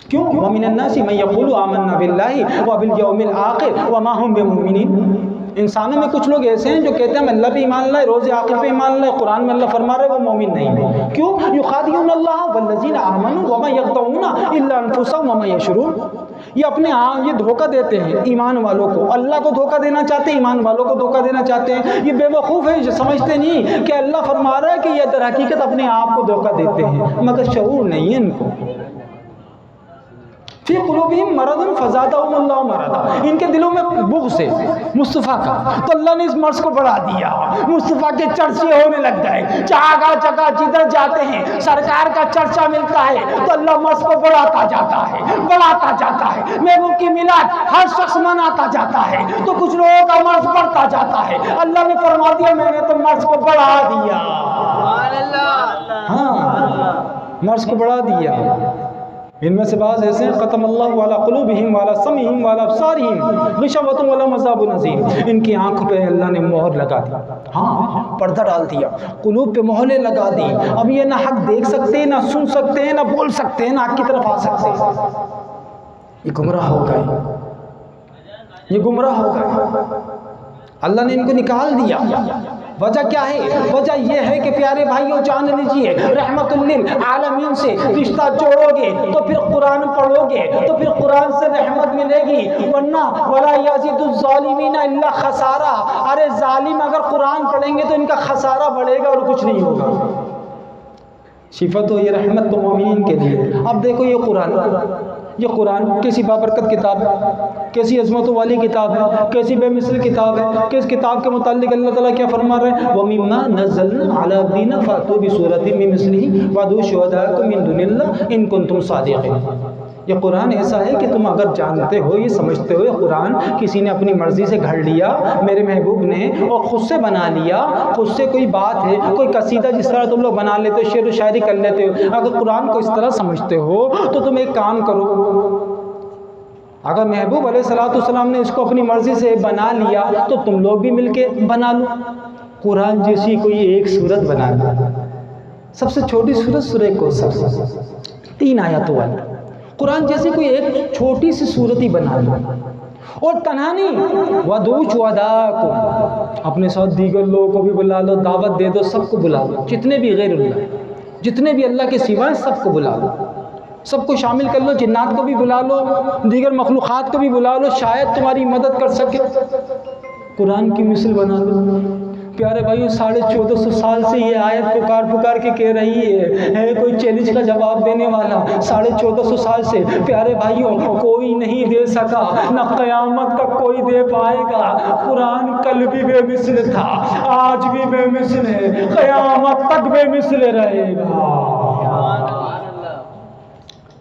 Speaker 1: کیوں؟ وَمِنَ النَّاسِ مَن يَقُولُ آمَنَّا بِاللَّهِ وَبِالْيَوْمِ الْآخِرِ وَمَا هُمْ بِمُؤْمِنِينَ. انسانوں میں کچھ لوگ ایسے ہیں جو کہتے ہیں ہم اللہ پہ ایمان لائے، روز آخر پہ ایمان لائے، قرآن میں اللہ فرما رہے وہ مومن نہیں ہے. کیوں؟ یخادعون اللہ والذین آمنوا وما یخدعون الا انفسهم وما یشعرون. یہ اپنے یہ دھوکہ دیتے ہیں ایمان والوں کو، اللہ کو دھوکہ دینا چاہتے ہیں، ایمان والوں کو دھوکہ دینا چاہتے ہیں. یہ بے وقوف ہے جو سمجھتے نہیں کہ اللہ فرما رہا ہے کہ یہ در حقیقت اپنے آپ کو دھوکہ دیتے ہیں، مگر شعور نہیں ہے ان کو. فی قلوبہم مرض فزادہم اللہ مرضا. ان کے دلوں میں بغض ہے مصطفیٰ کا، تو اللہ نے اس مرض کو بڑھا دیا. مصطفیٰ کے چرچے ہونے لگ گئے، جگہ جگہ جدھر جاتے ہیں سرکار کا چرچا ملتا ہے تو اللہ مرض کو بڑھاتا جاتا ہے، بڑھاتا جاتا ہے. محبوب کی میلاد ہر شخص مناتا جاتا ہے تو کچھ لوگوں کا مرض بڑھتا جاتا ہے. اللہ نے فرما دیا میں نے تو مرض کو بڑھا دیا. ہاں مرض کو بڑھا دیا. ان میں سے بعض ایسے ہیں ختم اللہ علی قلوبہم وعلی سمعہم وعلی ابصارہم غشاوۃ ولہم عذاب عظیم. ان کی آنکھوں پہ اللہ نے مہر لگا دی، ہاں پردہ ڈال دیا، قلوب پہ مہریں لگا دی. اب یہ نہ حق دیکھ سکتے ہیں، نہ سن سکتے ہیں، نہ بول سکتے ہیں، نہ حق کی طرف آ سکتے ہیں. یہ گمراہ ہو گئے، یہ گمراہ ہو گئے. اللہ نے ان کو نکال دیا. وجہ کیا ہے؟ وجہ یہ ہے کہ پیارے بھائیوں جان لیجئے رحمت للعالمین سے رشتہ جوڑو گے تو پھر قرآن پڑھو گے تو پھر قرآن سے رحمت ملے گی، ورنہ ولا یزید الظالمین الا خسارہ. ارے ظالم اگر قرآن پڑھیں گے تو ان کا خسارہ بڑھے گا اور کچھ نہیں ہوگا. صفت ہو یہ رحمت تو مومنین کے لیے. اب دیکھو یہ قرآن کیسی بابرکت کتاب ہے، کیسی عظمتوں والی کتاب ہے، کیسی بے مثل کتاب ہے. کہ اس کتاب کے متعلق اللہ تعالیٰ کیا فرما رہے ہیں؟ وَمِمَّا نَزَّلْنَا عَلَىٰ عَبْدِنَا فَأْتُوا بِسُورَةٍ مِّن مِّثْلِهِ وَادْعُوا شُهَدَاءَكُم مِّن دُونِ اللَّهِ إِن كُنتُمْ صَادِقِينَ. یہ قرآن ایسا ہے کہ تم اگر جانتے ہو، یہ سمجھتے ہو یہ قرآن کسی نے اپنی مرضی سے گھڑ لیا میرے محبوب نے اور خود سے بنا لیا، خود سے کوئی بات ہے، کوئی قصیدہ جس طرح تم لوگ بنا لیتے ہو، شعر و شاعری کر لیتے ہو، اگر قرآن کو اس طرح سمجھتے ہو تو تم ایک کام کرو. اگر محبوب علیہ السلام نے اس کو اپنی مرضی سے بنا لیا تو تم لوگ بھی مل کے بنا لو. قرآن جیسی کوئی ایک سورت بنا لو، سب سے چھوٹی سورت سورہ کوثر 3 آیاتوں والی. قرآن جیسی کوئی ایک چھوٹی سی سورت ہی بنا لو. اور تنہا نہیں، وَادْعُوا شُهَدَاءَكُم، اپنے ساتھ دیگر لوگوں کو بھی بلا لو، دعوت دے دو، سب کو بلا لو، جتنے بھی غیر اللہ، جتنے بھی اللہ کے سوا سب کو بلا لو، سب کو شامل کر لو. جنات کو بھی بلا لو، دیگر مخلوقات کو بھی بلا لو، شاید تمہاری مدد کر سکے. قرآن کی مثل بنا لو. پیارے بھائیو 1450 سال سے یہ آیت پکار کے کہہ رہی ہے کوئی چیلنج کا جواب دینے والا 1450 سال سے. پیارے بھائیو کوئی نہیں دے سکا، نہ قیامت تک کوئی دے پائے گا. قرآن کل بھی بے مثل تھا، آج بھی بے مثل ہے، قیامت تک بے مثل رہے گا.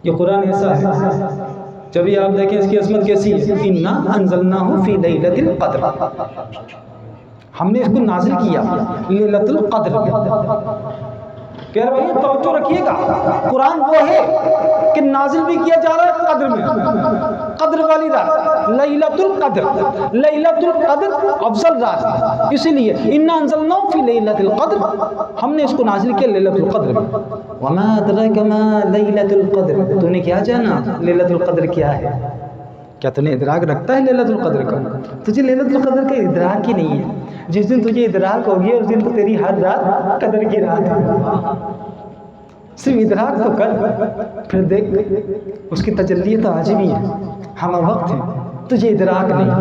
Speaker 1: یہ قرآن ایسا ہے. جب یہ آپ دیکھیں اس کی عظمت کیسی ہے. اِنَّا أَنزَلْنَاهُ فِي لَيْلَةِ الْقَدْرِ، ہم نے اس کو نازل کیا لیلۃ القدر. پیارے بھائی توجہ رکھیے گا، قرآن وہ ہے کہ نازل بھی کیا جا رہا ہے قدر میں، قدر والی رات، لیلۃ القدر۔ لیلۃ القدر افضل رات ہے، اسی لیے انا انزلناہ فی لیلۃ القدر، ہم نے اس کو نازل کیا لیلۃ القدر میں۔ وما ادراک ما لیلۃ القدر، تو نے کیا جانا لیلۃ القدر کیا ہے؟ کیا تو نے ادراک رکھتا ہے لیلۃ القدر کا؟ تجھے لیلۃ القدر کا ادراک ہی نہیں ہے۔ جس دن تجھے ادراک ہو گیا اس دن تو تیری ہر رات قدر کی رات ہے۔ صرف ادراک تو کر، پھر دیکھ اس کی تجلی تو آج بھی ہے، ہم وقت ہے، تجھے ادراک نہیں۔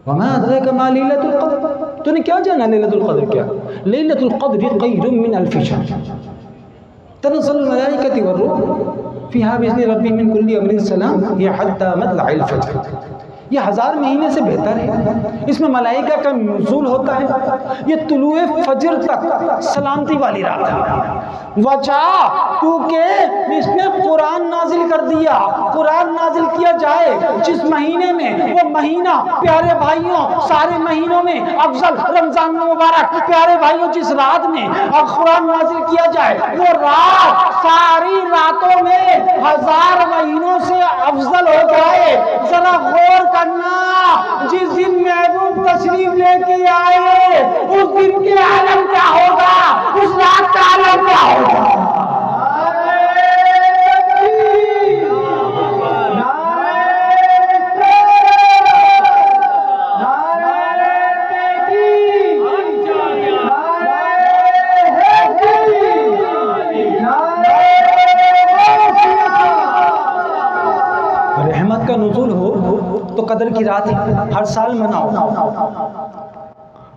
Speaker 1: وما ادراک ما لیلۃ القدر، تو نے کیا جانا لیلۃ القدر کیا؟ لیلۃ القدر خیر من الف شہر تنزل الملائکۃ والروح فیہا بإذن ربہم من کل امر سلام ہی حتی مطلع الفجر۔ یہ 1000 مہینے سے بہتر ہے، اس میں ملائکہ کا نزول ہوتا ہے، یہ طلوع فجر تک سلامتی والی رات ہے۔ وجہ کیونکہ اس نے قرآن نازل کر دیا، قرآن نازل کیا جائے جس مہینے میں، وہ مہینہ پیارے بھائیوں سارے مہینوں میں افضل رمضان مبارک، پیارے بھائیوں جس رات میں قرآن نازل کیا جائے وہ رات ساری راتوں میں 1000 مہینوں سے افضل ہو جائے۔ ذرا غور کرنا، جس دن محبوب تشریف لے کے آئے اس دن کے عالم کیا ہوگا، اس رات کا عالم کیا ہوگا۔ رحمت کا نزول ہو تو قدر کی رات ہر سال مناؤ،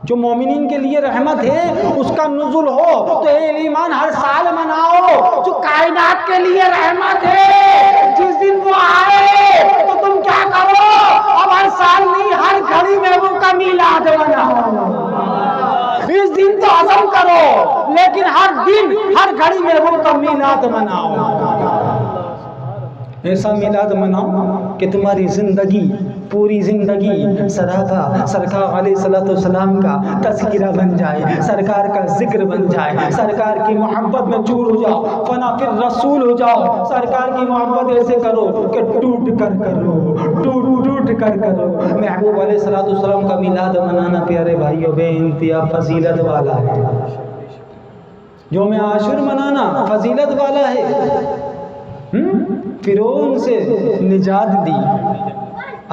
Speaker 1: جو مومنین کے لیے رحمت ہے اس کا نزول ہو تو اے ایمان ہر سال مناؤ، جو کائنات کے لیے رحمت ہے جس دن وہ آئے تو تم کیا کرو، اب ہر سال نہیں ہر گھڑی میں وہ کا میلاد مناؤ۔ اس دن تو عزم کرو لیکن ہر دن ہر گھڑی میں وہ کا میلاد مناؤ۔ ایسا میلاد مناؤ کہ تمہاری زندگی پوری زندگی سراپا سرکار علیہ السلام کا تذکرہ بن جائے، سرکار کا ذکر بن جائے، سرکار کی محبت میں چور ہو جاؤ، فنا پھر رسول ہو جاؤ۔ سرکار کی محبت ایسے کرو کہ ٹوٹ کر کرو، ٹوٹ کر کرو۔ محبوب علیہ السلام کا میلاد منانا پیارے بھائیوں بے انتہا فضیلت والا ہے، یوم عاشور منانا فضیلت والا ہے۔ فرعون سے نجات دی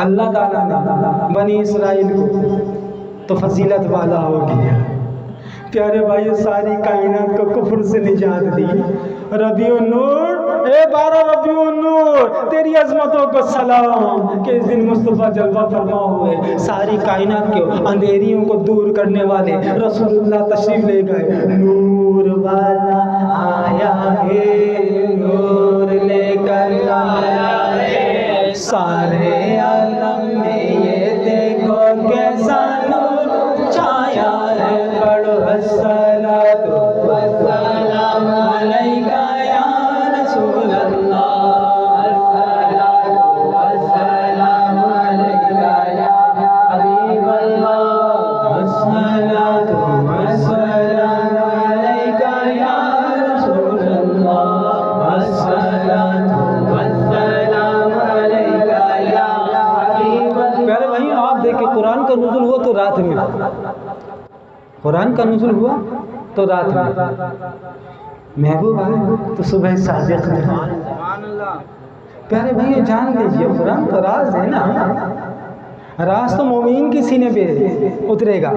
Speaker 1: اللہ تعالیٰ نے بنی اسرائیل کو تو فضیلت والا ہو گیا۔ پیارے بھائی ساری کائنات کو کفر سے نجات دی۔ ربیع النور، اے 12 ربیع النور تیری عظمتوں کو سلام کہ اس دن مصطفیٰ جلوہ فرما ہوئے، ساری کائنات کے اندھیریوں کو دور کرنے والے رسول اللہ تشریف لے گئے۔ نور والا آیا ہے، نور لے کر آیا ہے، سارے عالم میں یہ دیکھو کیسا نور چھایا ہے۔ پڑھو الصلاۃ والسلام علیکہ یا رسول اللہ، الصلاۃ والسلام علیکہ یا حبیب اللہ، الصلاۃ والسلام علیکہ یا رسول اللہ، الصلاۃ والسلام علیکہ یا حبیب اللہ۔ پیارے بھائی آپ دیکھیں قرآن کا نزول ہوا تو رات میں، قرآن کا نزول ہوا تو رات میں، محبوب آئے تو صبح صادق میں۔ پیارے بھائی جان لیجئے قرآن تو راز ہے نا، راز تو مومین کے سینے پہ اترے گا،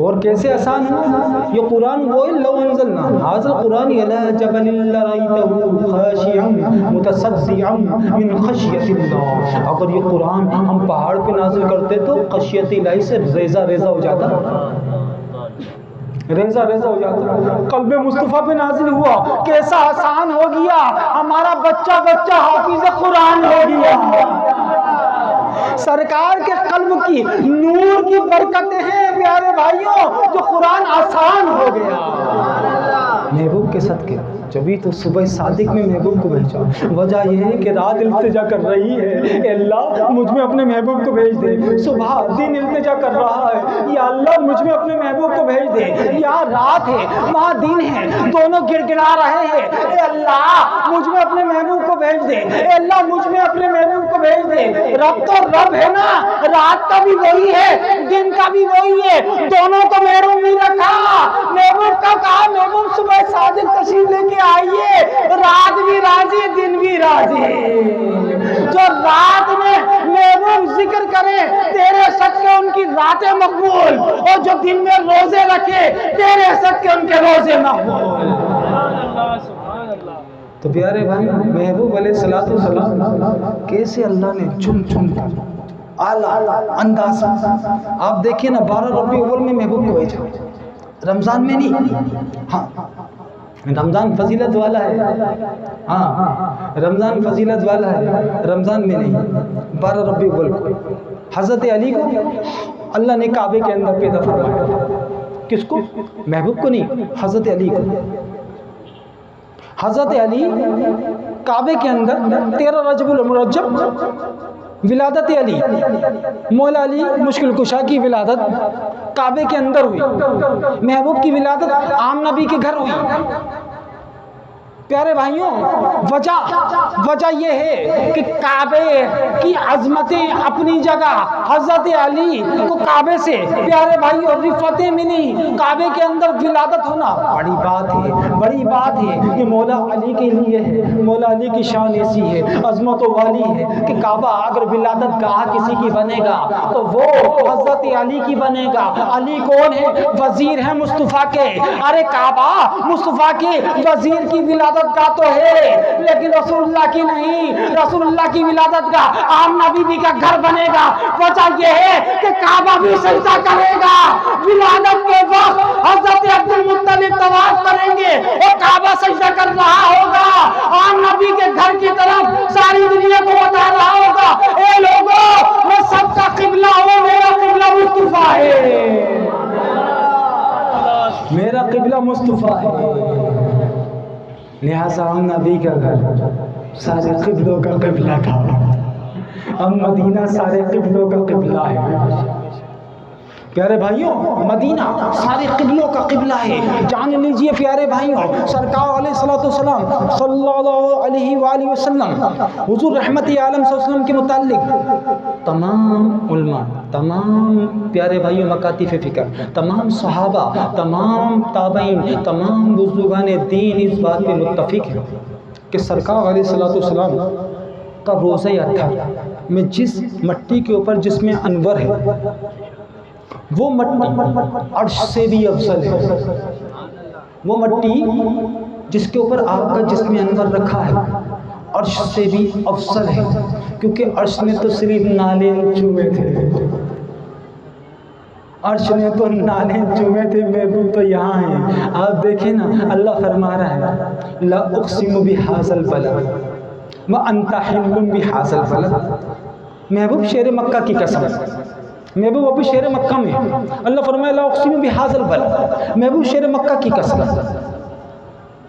Speaker 1: اور کیسے آسان ہوا یہ قرآن۔ وہ لو انزلنا هذا القرآن على جبل لرأيته خاشعا متصدعا من خشیۃ اللہ، اگر یہ قرآن ہم پہاڑ پہ نازل کرتے تو خشیت الہی سے ریزہ ریزہ ہو جاتا، ریزہ ریزہ ہو جاتا۔ قلب مصطفیٰ پہ نازل ہوا کیسا آسان ہو گیا، ہمارا بچہ حافظ قرآن ہو گیا۔ سرکار کے قلب کی نور کی برکتیں ہیں پیارے بھائیوں، جو قرآن آسان ہو گیا۔ محبوب کے صدقے جبھی تو صبح صادق میں محبوب کو بھیجا. وجہ یہ ہے کہ رات التجا کر رہی ہے, اے اللہ مجھ میں اپنے محبوب کو بھیج دے. صبح دن التجا کر رہا ہے, یا اللہ مجھ میں اپنے محبوب کو بھیج دے. یہاں رات ہے وہاں دن ہے, دونوں گر گڑا رہے ہیں, اے اللہ مجھ میں اپنے محبوب کو بھیج دے. اے اللہ مجھ میں اپنے محبوب کو بھیج دے. رب تو رب ہے نا, رات کا بھی وہی ہے دن کا بھی وہی ہے, دونوں کو محروم نہیں رکھا. محبوب کا کہا محبوب صبح صادق تشریف لے کے آئیے, رات بھی راضی دن بھی راضی. جو رات میں محبوب ذکر کرے تیرے صدقے ان کی راتیں مقبول, اور جو دن میں روزے رکھے تیرے صدقے ان کے روزے مقبول. تو پیارے بھائی محبوب علیہ الصلوۃ والسلام کیسے اللہ نے چن چن کر اعلیٰ انداز, آپ دیکھیے نا 12 ربیع الاول میں محبوب کو بھیجا, رمضان میں نہیں. ہاں رمضان فضیلت والا ہے, ہاں رمضان فضیلت والا ہے, رمضان میں نہیں. 12 ربیع الاول کو حضرت علی کو اللہ نے کعبے کے اندر پیدا فرمایا. کس کو؟ محبوب کو نہیں, حضرت علی کو. حضرت علی کعبے کے اندر 13 رجب المرجب ولادت علی, مولا علی مشکل کشا کی ولادت کعبے کے اندر ہوئی. محبوب کی ولادت عام نبی کے گھر ہوئی. پیارے بھائیوں وجہ یہ ہے کہ کعبے کی عظمتیں اپنی جگہ, حضرت علی کو کعبے سے پیارے بھائیوں رفتیں ملی. کعبے کے اندر ولادت ہونا بڑی بات ہے, بڑی بات ہے. یہ مولا علی کے لیے ہے, مولا علی کی شان ایسی ہے, عظمت والی ہے کہ کعبہ اگر ولادت گاہ کسی کی بنے گا تو وہ حضرت علی کی بنے گا. علی کون ہے؟ وزیر ہے مصطفیٰ کے. ارے کعبہ مصطفیٰ کے وزیر کی ولادت گاہ تو ہے, لیکن رسول اللہ کی نہیں. رسول اللہ کی ولادت گاہ عام نبی کا گھر بنے گا. وجہ یہ ہے کہ کعبہ بھی سجدہ کرے گا. ولادت کے وقت حضرت عبد المطلب طواف کریں گے اور کعبہ سجدہ کر رہا ہوگا. عام نبی کے گھر کی طرف ساری دنیا کو بتا رہا ہوگا, اے لوگوں میں سب کا قبلہ ہوں, میرا قبلہ مصطفیٰ ہے, میرا قبلہ مصطفیٰ ہے. لہٰذا ہم نبی کا گھر سارے قبلوں کا قبلہ تھا. اب مدینہ سارے قبلوں کا قبلہ ہے. پیارے بھائیوں مدینہ سارے قبلوں کا قبلہ ہے. جان لیجئے پیارے بھائیوں, سرکار علیہ الصلوۃ والسلام صلی اللہ علیہ وآلہ وسلم, حضور رحمت عالم صلی اللہ علیہ وسلم کے متعلق تمام علماء, تمام پیارے بھائیوں مکاتب فکر, تمام صحابہ, تمام تابعین, تمام بزرگان دین اس بات پہ متفق ہیں کہ سرکار علیہ الصلوۃ والسلام کا روزہ اطہر میں جس مٹی کے اوپر جس میں انور ہے وہ مٹی عرش سے بھی افضل ہے. وہ مٹی جس کے اوپر آپ کا جسم انور رکھا ہے عرش سے بھی افضل ہے, کیونکہ عرش نے تو صرف نالے چومے تھے. عرش نے تو نالے چومے تھے, محبوب تو یہاں ہیں. آپ دیکھیں نا اللہ فرما رہا ہے لا اقسم بہذا البلد وانت حل بہذا البلد. محبوب شیر مکہ کی قسم, محبوب ابھی شیر مکہ میں, اللہ فرمائے لا اقسم بہذا البلد, محبوب شیر مکہ کی قسم.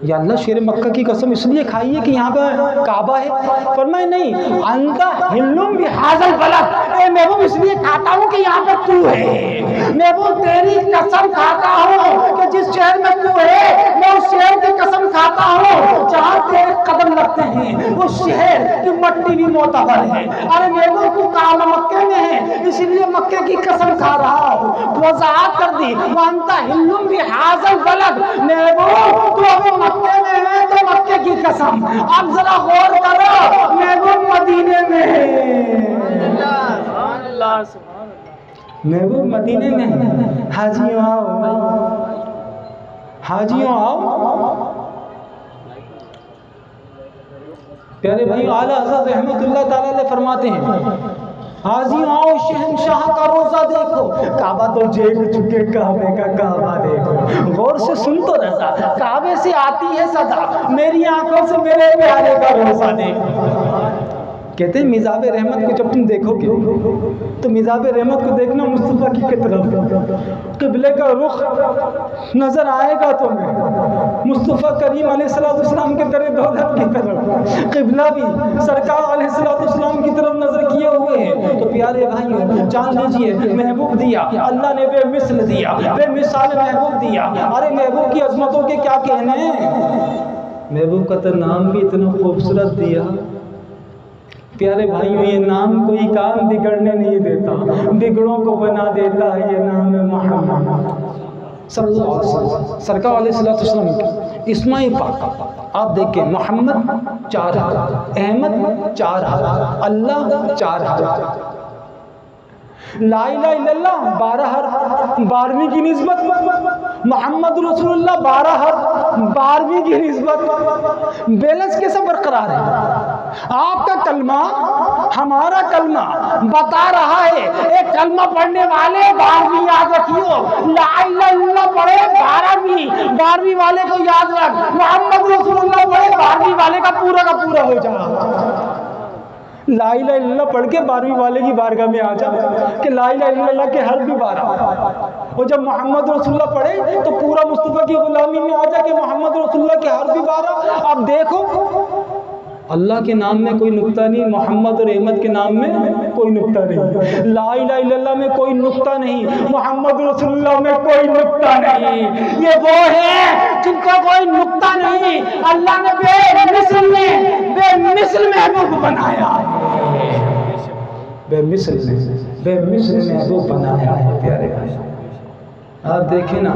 Speaker 1: یا اللہ شیر مکہ کی قسم اس لیے کھائیے کہ یہاں پہ کعبہ ہے؟ فرمائے نہیں, انت حل بہذا البلد, اے محبوب اس لیے کھاتا ہوں کہ یہاں پر تو ہے. محبوب تیری قسم کھاتا ہوں کہ جس شہر میں تو ہے میں اس شہر کی قسم کھاتا ہوں جہاں تیرے قدم لگتے ہیں اس شہر کی مٹی بھی معتبر ہے. ارے محبوب تو کعبہ مکے میں ہے اس لیے مکے کی قسم کھا رہا ہوں. وضاحت کر دی وانت حل بہذا البلد, محبوب تو ابھی مکے میں ہے تو مکے کی قسم. اب ذرا غور کرو, محبوب مدینے میں ہے, محبوب مدینے میں ہے. حاجیوں آؤ, حاجیوں آؤ. پیارے بھائیو اعلیٰ حضرت رحمت اللہ تعالیٰ علیہ فرماتے ہیں حاجیوں آؤ شہنشاہ کا روزہ دیکھو. کعبہ تو جیگ چکے, کعبے کا کعبہ دیکھو. غور سے سن تو رضا, کعبے سے آتی ہے صدا, میری آنکھوں سے میرے پیارے کا روزہ دیکھو. کہتے ہیں میزاب رحمت کو جب تم دیکھو گے تو میزاب رحمت کو دیکھنا مصطفیٰ کی طرف، قبلے کا رخ نظر آئے گا تمہیں مصطفیٰ کریم علیہ السلام کے در دولت کی طرف، قبلہ بھی سرکار علیہ السلام کی طرف نظر کیے ہوئے ہیں۔ تو پیارے بھائیوں جان لیجئے محبوب دیا اللہ نے، بے مثل دیا، بے مثال محبوب دیا۔ ارے محبوب کی عظمتوں کے کیا کہنے ہیں، محبوب کا تو نام بھی اتنا خوبصورت دیا۔ پیارے بھائیوں یہ نام کوئی کام بگڑنے نہیں دیتا، بگڑوں کو بنا دیتا ہے یہ نام محمد صلی اللہ علیہ وسلم۔ سرکار علیہ السلام کی اسماء پاک آپ دیکھیں، محمد 4 حرف، احمد 4 حرف، اللہ 4 حرف، لا الہ الا اللہ 12 حرف، 12ویں کی نسبت، محمد رسول اللہ 12 حرف، 12ویں کی نسبت، بیلنس کیسے برقرار ہے؟ آپ کا کلمہ ہمارا کلمہ بتا رہا ہے، ایک کلمہ پڑھنے والے 12ویں یاد رکھیو، لا الہ الا اللہ پڑھے 12ویں والے کو یاد رکھ، محمد رسول اللہ پڑھے 12ویں والے کا پورا ہو جا۔ لا الہ الا اللہ پڑھ کے 12ویں والے کی بارگاہ میں آ جا کہ لا الہ الا اللہ کے حرف بھی 12، اور جب محمد رسول اللہ پڑھے تو پورا مصطفیٰ کی غلامی میں آ جا کہ محمد رسول اللہ کے حرف بھی 12۔ اب دیکھو اللہ کے نام میں کوئی نقطہ نہیں، محمد اور احمد کے نام میں کوئی نقطہ نہیں، لا الہ الا اللہ میں کوئی نقطہ نہیں، محمد رسول اللہ میں کوئی نقطہ نہیں۔ یہ وہ ہیں جن کو کوئی نقطہ نہیں، اللہ نے بے مثل محبوب بنایا ہے، بے مثل محبوب بنایا ہے۔ پیارے بھائی آپ دیکھیں نا،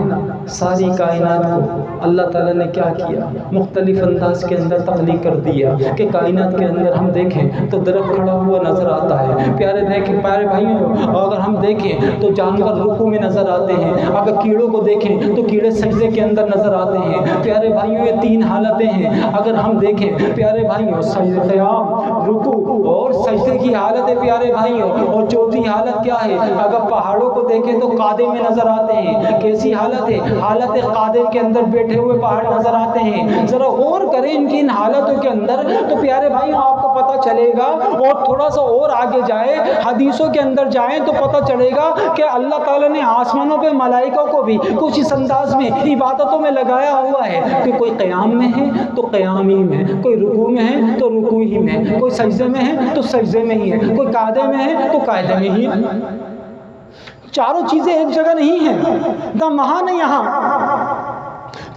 Speaker 1: ساری کائنات کو اللہ تعالیٰ نے کیا کیا، مختلف انداز کے اندر تخلیق کر دیا کہ کائنات کے اندر ہم دیکھیں تو درخت کھڑا ہوا نظر آتا ہے، پیارے بھائیوں اگر ہم دیکھیں تو جانور رکوع میں نظر آتے ہیں، اگر کیڑوں کو دیکھیں تو کیڑے سجدے کے اندر نظر آتے ہیں۔ پیارے بھائیوں یہ 3 حالتیں ہیں، اگر ہم دیکھیں پیارے بھائیوں سجدہ، قیام، رکوع اور سجدے کی حالت ہے پیارے بھائیوں، اور چوتھی حالت کیا ہے، اگر پہاڑوں کو دیکھیں تو قادم میں نظر آتے ہیں۔ کیسی حالت ہے، حالت قادم کے اندر بیٹھے ہوئے پہاڑ نظر آتے ہیں۔ ذرا غور کریں ان کی ان حالتوں کے اندر تو پیارے بھائیوں آپ کو پتہ چلے گا، اور تھوڑا سا اور آگے جائیں حدیثوں کے اندر جائیں تو پتہ چلے گا کہ اللہ تعالیٰ نے آسمانوں پہ ملائکہ کو بھی کچھ اس انداز میں عبادتوں میں لگایا ہوا ہے کہ کوئی قیام میں ہے تو قیام ہی میں، کوئی رکوع میں ہے تو رکوع ہی میں، کوئی سجدے میں ہے تو سجدے میں ہی ہے، کوئی قاعدے میں ہے تو قاعدے میں ہی ہے۔ چاروں چیزیں ایک جگہ نہیں ہیں، نہ وہاں نہ یہاں،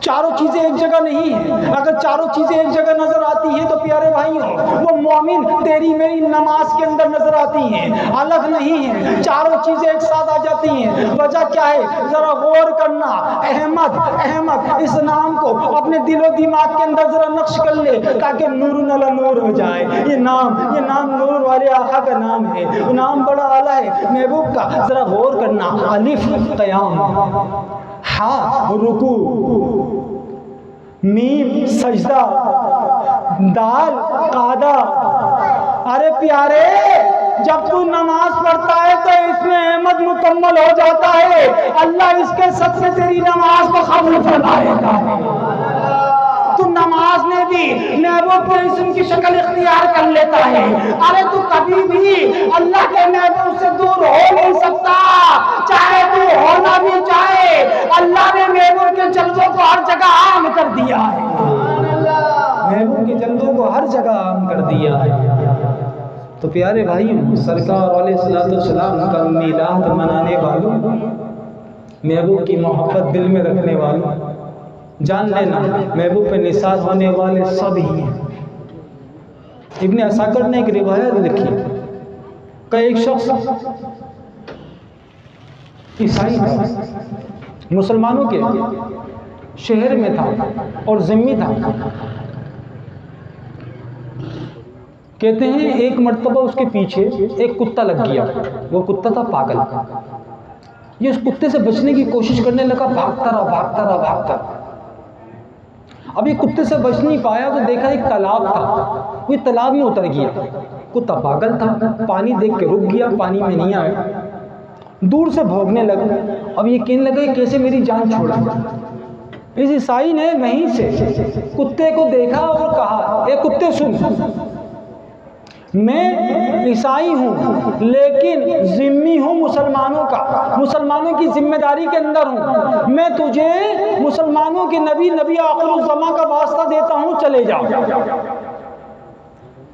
Speaker 1: چاروں چیزیں ایک جگہ نہیں ہیں۔ اگر چاروں چیزیں ایک جگہ نظر آتی ہیں تو پیارے بھائیوں وہ مومن تیری میری نماز کے اندر نظر آتی ہیں، الگ نہیں ہیں، چاروں چیزیں ایک ساتھ آ جاتی ہیں۔ وجہ کیا ہے ذرا غور کرنا، احمد اس نام کو اپنے دل و دماغ کے اندر ذرا نقش کر لے تاکہ نور علی نور ہو جائے۔ یہ نام نور والے آقا کا نام ہے، وہ نام بڑا اعلیٰ ہے محبوب کا۔ ذرا غور کرنا، الف قیام، ہاں رکوع، میم سجدہ، دال قعدہ۔ ارے پیارے جب تو نماز پڑھتا ہے تو اس میں احمد مکمل ہو جاتا ہے، اللہ اس کے سب سے تیری نماز کو قبول فرمائے گا۔ تو نماز میں بھی محبوب کے اسم کی شکل اختیار کر لیتا ہے۔ ارے تو کبھی بھی اللہ کے محبوب سے دور ہو نہیں سکتا، چاہے تو ہونا بھی چاہے۔ اللہ نے محبوب کے جلووں کو ہر جگہ عام کر دیا ہے، محبوب کے جلووں کو ہر جگہ عام کر دیا ہے۔ تو پیارے بھائیوں سرکار علیہ السلام کا میلاد منانے والوں، محبوب کی محبت دل میں رکھنے والوں، جان لینا محبوب پہ نثار ہونے والے سب ہی ہیں۔ ابن عساکر نے ایک روایت لکھی کہ ایک شخص عیسائی تھا، مسلمانوں کے شہر میں تھا اور ذمہ تھا۔ کہتے ہیں ایک مرتبہ اس کے پیچھے ایک کتا لگ گیا، وہ کتا تھا پاگل۔ یہ اس کتے سے بچنے کی کوشش کرنے لگا، بھاگتا رہا۔ اب یہ کتے سے بچ نہیں پایا تو دیکھا ایک تالاب تھا، وہ تالاب میں اتر گیا۔ کتا پاگل تھا، پانی دیکھ کے رک گیا، پانی میں نہیں آیا، دور سے بھوگنے لگا۔ اب یہ کہنے لگا کیسے میری جان چھوڑا۔ اس عیسائی نے وہیں سے کتے کو دیکھا اور کہا اے کتے سن، میں عیسائی ہوں لیکن ذمہ ہوں مسلمانوں کا، مسلمانوں کی ذمہ داری کے اندر ہوں، میں تجھے مسلمانوں کے نبی آخر الزماں کا واسطہ دیتا ہوں، چلے جاؤ۔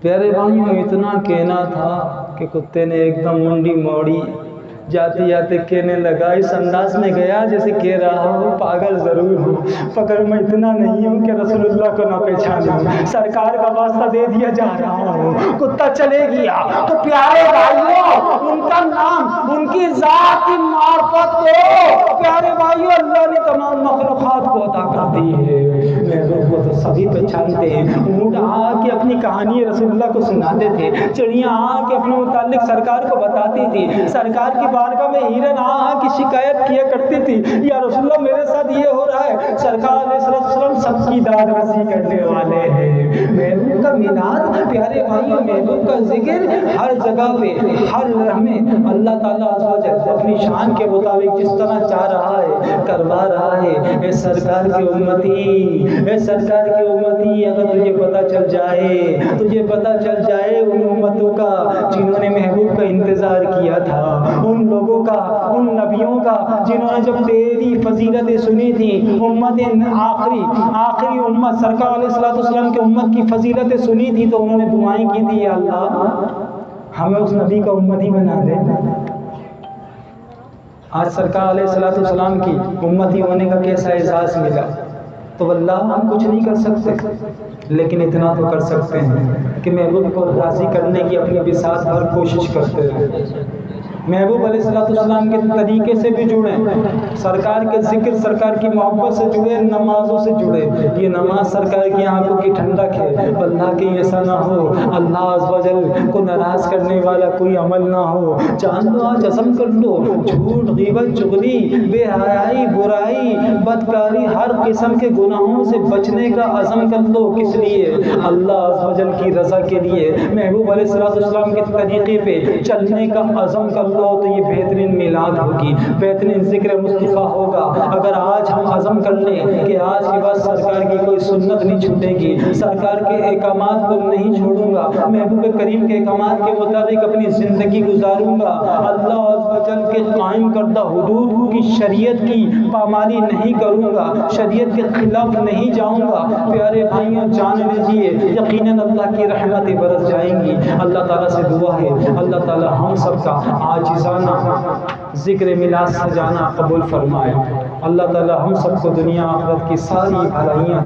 Speaker 1: پیارے بھائیوں اتنا کہنا تھا کہ کتے نے ایک دم منڈی موڑی، جاتے جاتے کہنے لگا، اس انداز میں گیا جیسے کہہ رہا ہوں پاگل ضرور ہوں مگر میں اتنا نہیں ہوں کہ رسول اللہ کو نہ پہچانوں، سرکار کا واسطہ دے دیا جا رہا ہوں۔ کتا چلے گیا تو پیارے بھائیوں ان کا نام، ان کی ذات کی معرفت کو پیارے بھائیوں اللہ نے تمام مخلوقات کو عطا کر دی ہے۔ محبوب کو تو سبھی پہچانتے ہیں، اونٹ آ کے اپنی کہانی رسول اللہ کو سناتے تھے، چڑیاں آ کے اپنے متعلق سرکار کو بتاتی تھی، سرکار کی بارگاہ میں ہیرن کی شکایت کیا کرتی تھی، یا رسول اللہ میرے ساتھ یہ ہو رہا ہے، سرکار علیہ السلام سب کی داد رسی کرنے والے ہیں۔ محبوب کا میلاد پیارے بھائیوں، محبوب کا ذکر ہر جگہ پہ ہر لمحے اللہ تعالیٰ عز و جل اپنی شان کے مطابق جس طرح چاہ رہا ہے کروا رہا ہے۔ اے سرکار کی امتی، اے سرکار کی امتی، اگر تجھے پتہ چل جائے، تجھے پتہ چل جائے ان امتوں کا جنہوں نے محبوب کا انتظار کیا تھا، ان لوگوں کا، ان نبیوں کا جنہوں نے جب تیری فضیلتیں سنی تھی، امت آخری امت سرکار علیہ السلام کی امت کی فضیلتیں سنی تھی تو انہوں نے دعائیں کی تھی، یا اللہ ہمیں اس نبی کا امت ہی بنا دے۔ آج سرکار علیہ السلام کی امتی ہونے کا کیسا احساس ملا، تو واللہ ہم کچھ نہیں کر سکتے لیکن اتنا تو کر سکتے ہیں کہ محبوب کو راضی کرنے کی اپنی بساط بھر کوشش کرتے ہیں، محبوب علیہ السلام کے طریقے سے بھی جڑیں، سرکار کے ذکر، سرکار کی محبت سے جڑے، نمازوں سے جڑے۔ یہ نماز سرکار کی آنکھوں کی ٹھنڈک ہے، اللہ کی ایسا نہ ہو اللہ عز و جل کو ناراض کرنے والا کوئی عمل نہ ہو۔ چاند لو آج عزم کر لو، جھوٹ، غیبت، چغلی، بے حیائی، برائی، بدکاری، ہر قسم کے گناہوں سے بچنے کا عزم کر لو۔ کس لیے؟ اللہ عز و جل کی رضا کے لیے، محبوب علیہ السلام کے طریقے پہ چلنے کا عزم کر لو تو یہ بہترین میلاد ہوگی، بہترین ذکر مصطفیٰ ہوگا۔ اگر آج ہم عزم کر لیں کہ آج کے بعد سرکار کی کوئی سنت نہیں چھوٹے گی، سرکار کے احکامات کو نہیں چھوڑوں گا، محبوب کریم کے احکامات کے مطابق اپنی زندگی گزاروں گا، اللہ عز و جل کے قائم کردہ حدود کی شریعت کی پامالی نہیں کروں گا، شریعت کے خلاف نہیں جاؤں گا، پیارے بھائیوں جان لیجیے یقیناً اللہ کی رحمتیں برس جائیں گی۔ اللہ تعالیٰ سے دعا ہے اللہ تعالیٰ ہم سب کا عاجزانہ ذکر میلاد سجانا قبول فرمائے، اللہ تعالیٰ ہم سب کو دنیا آخرت کی ساری بھلائیاں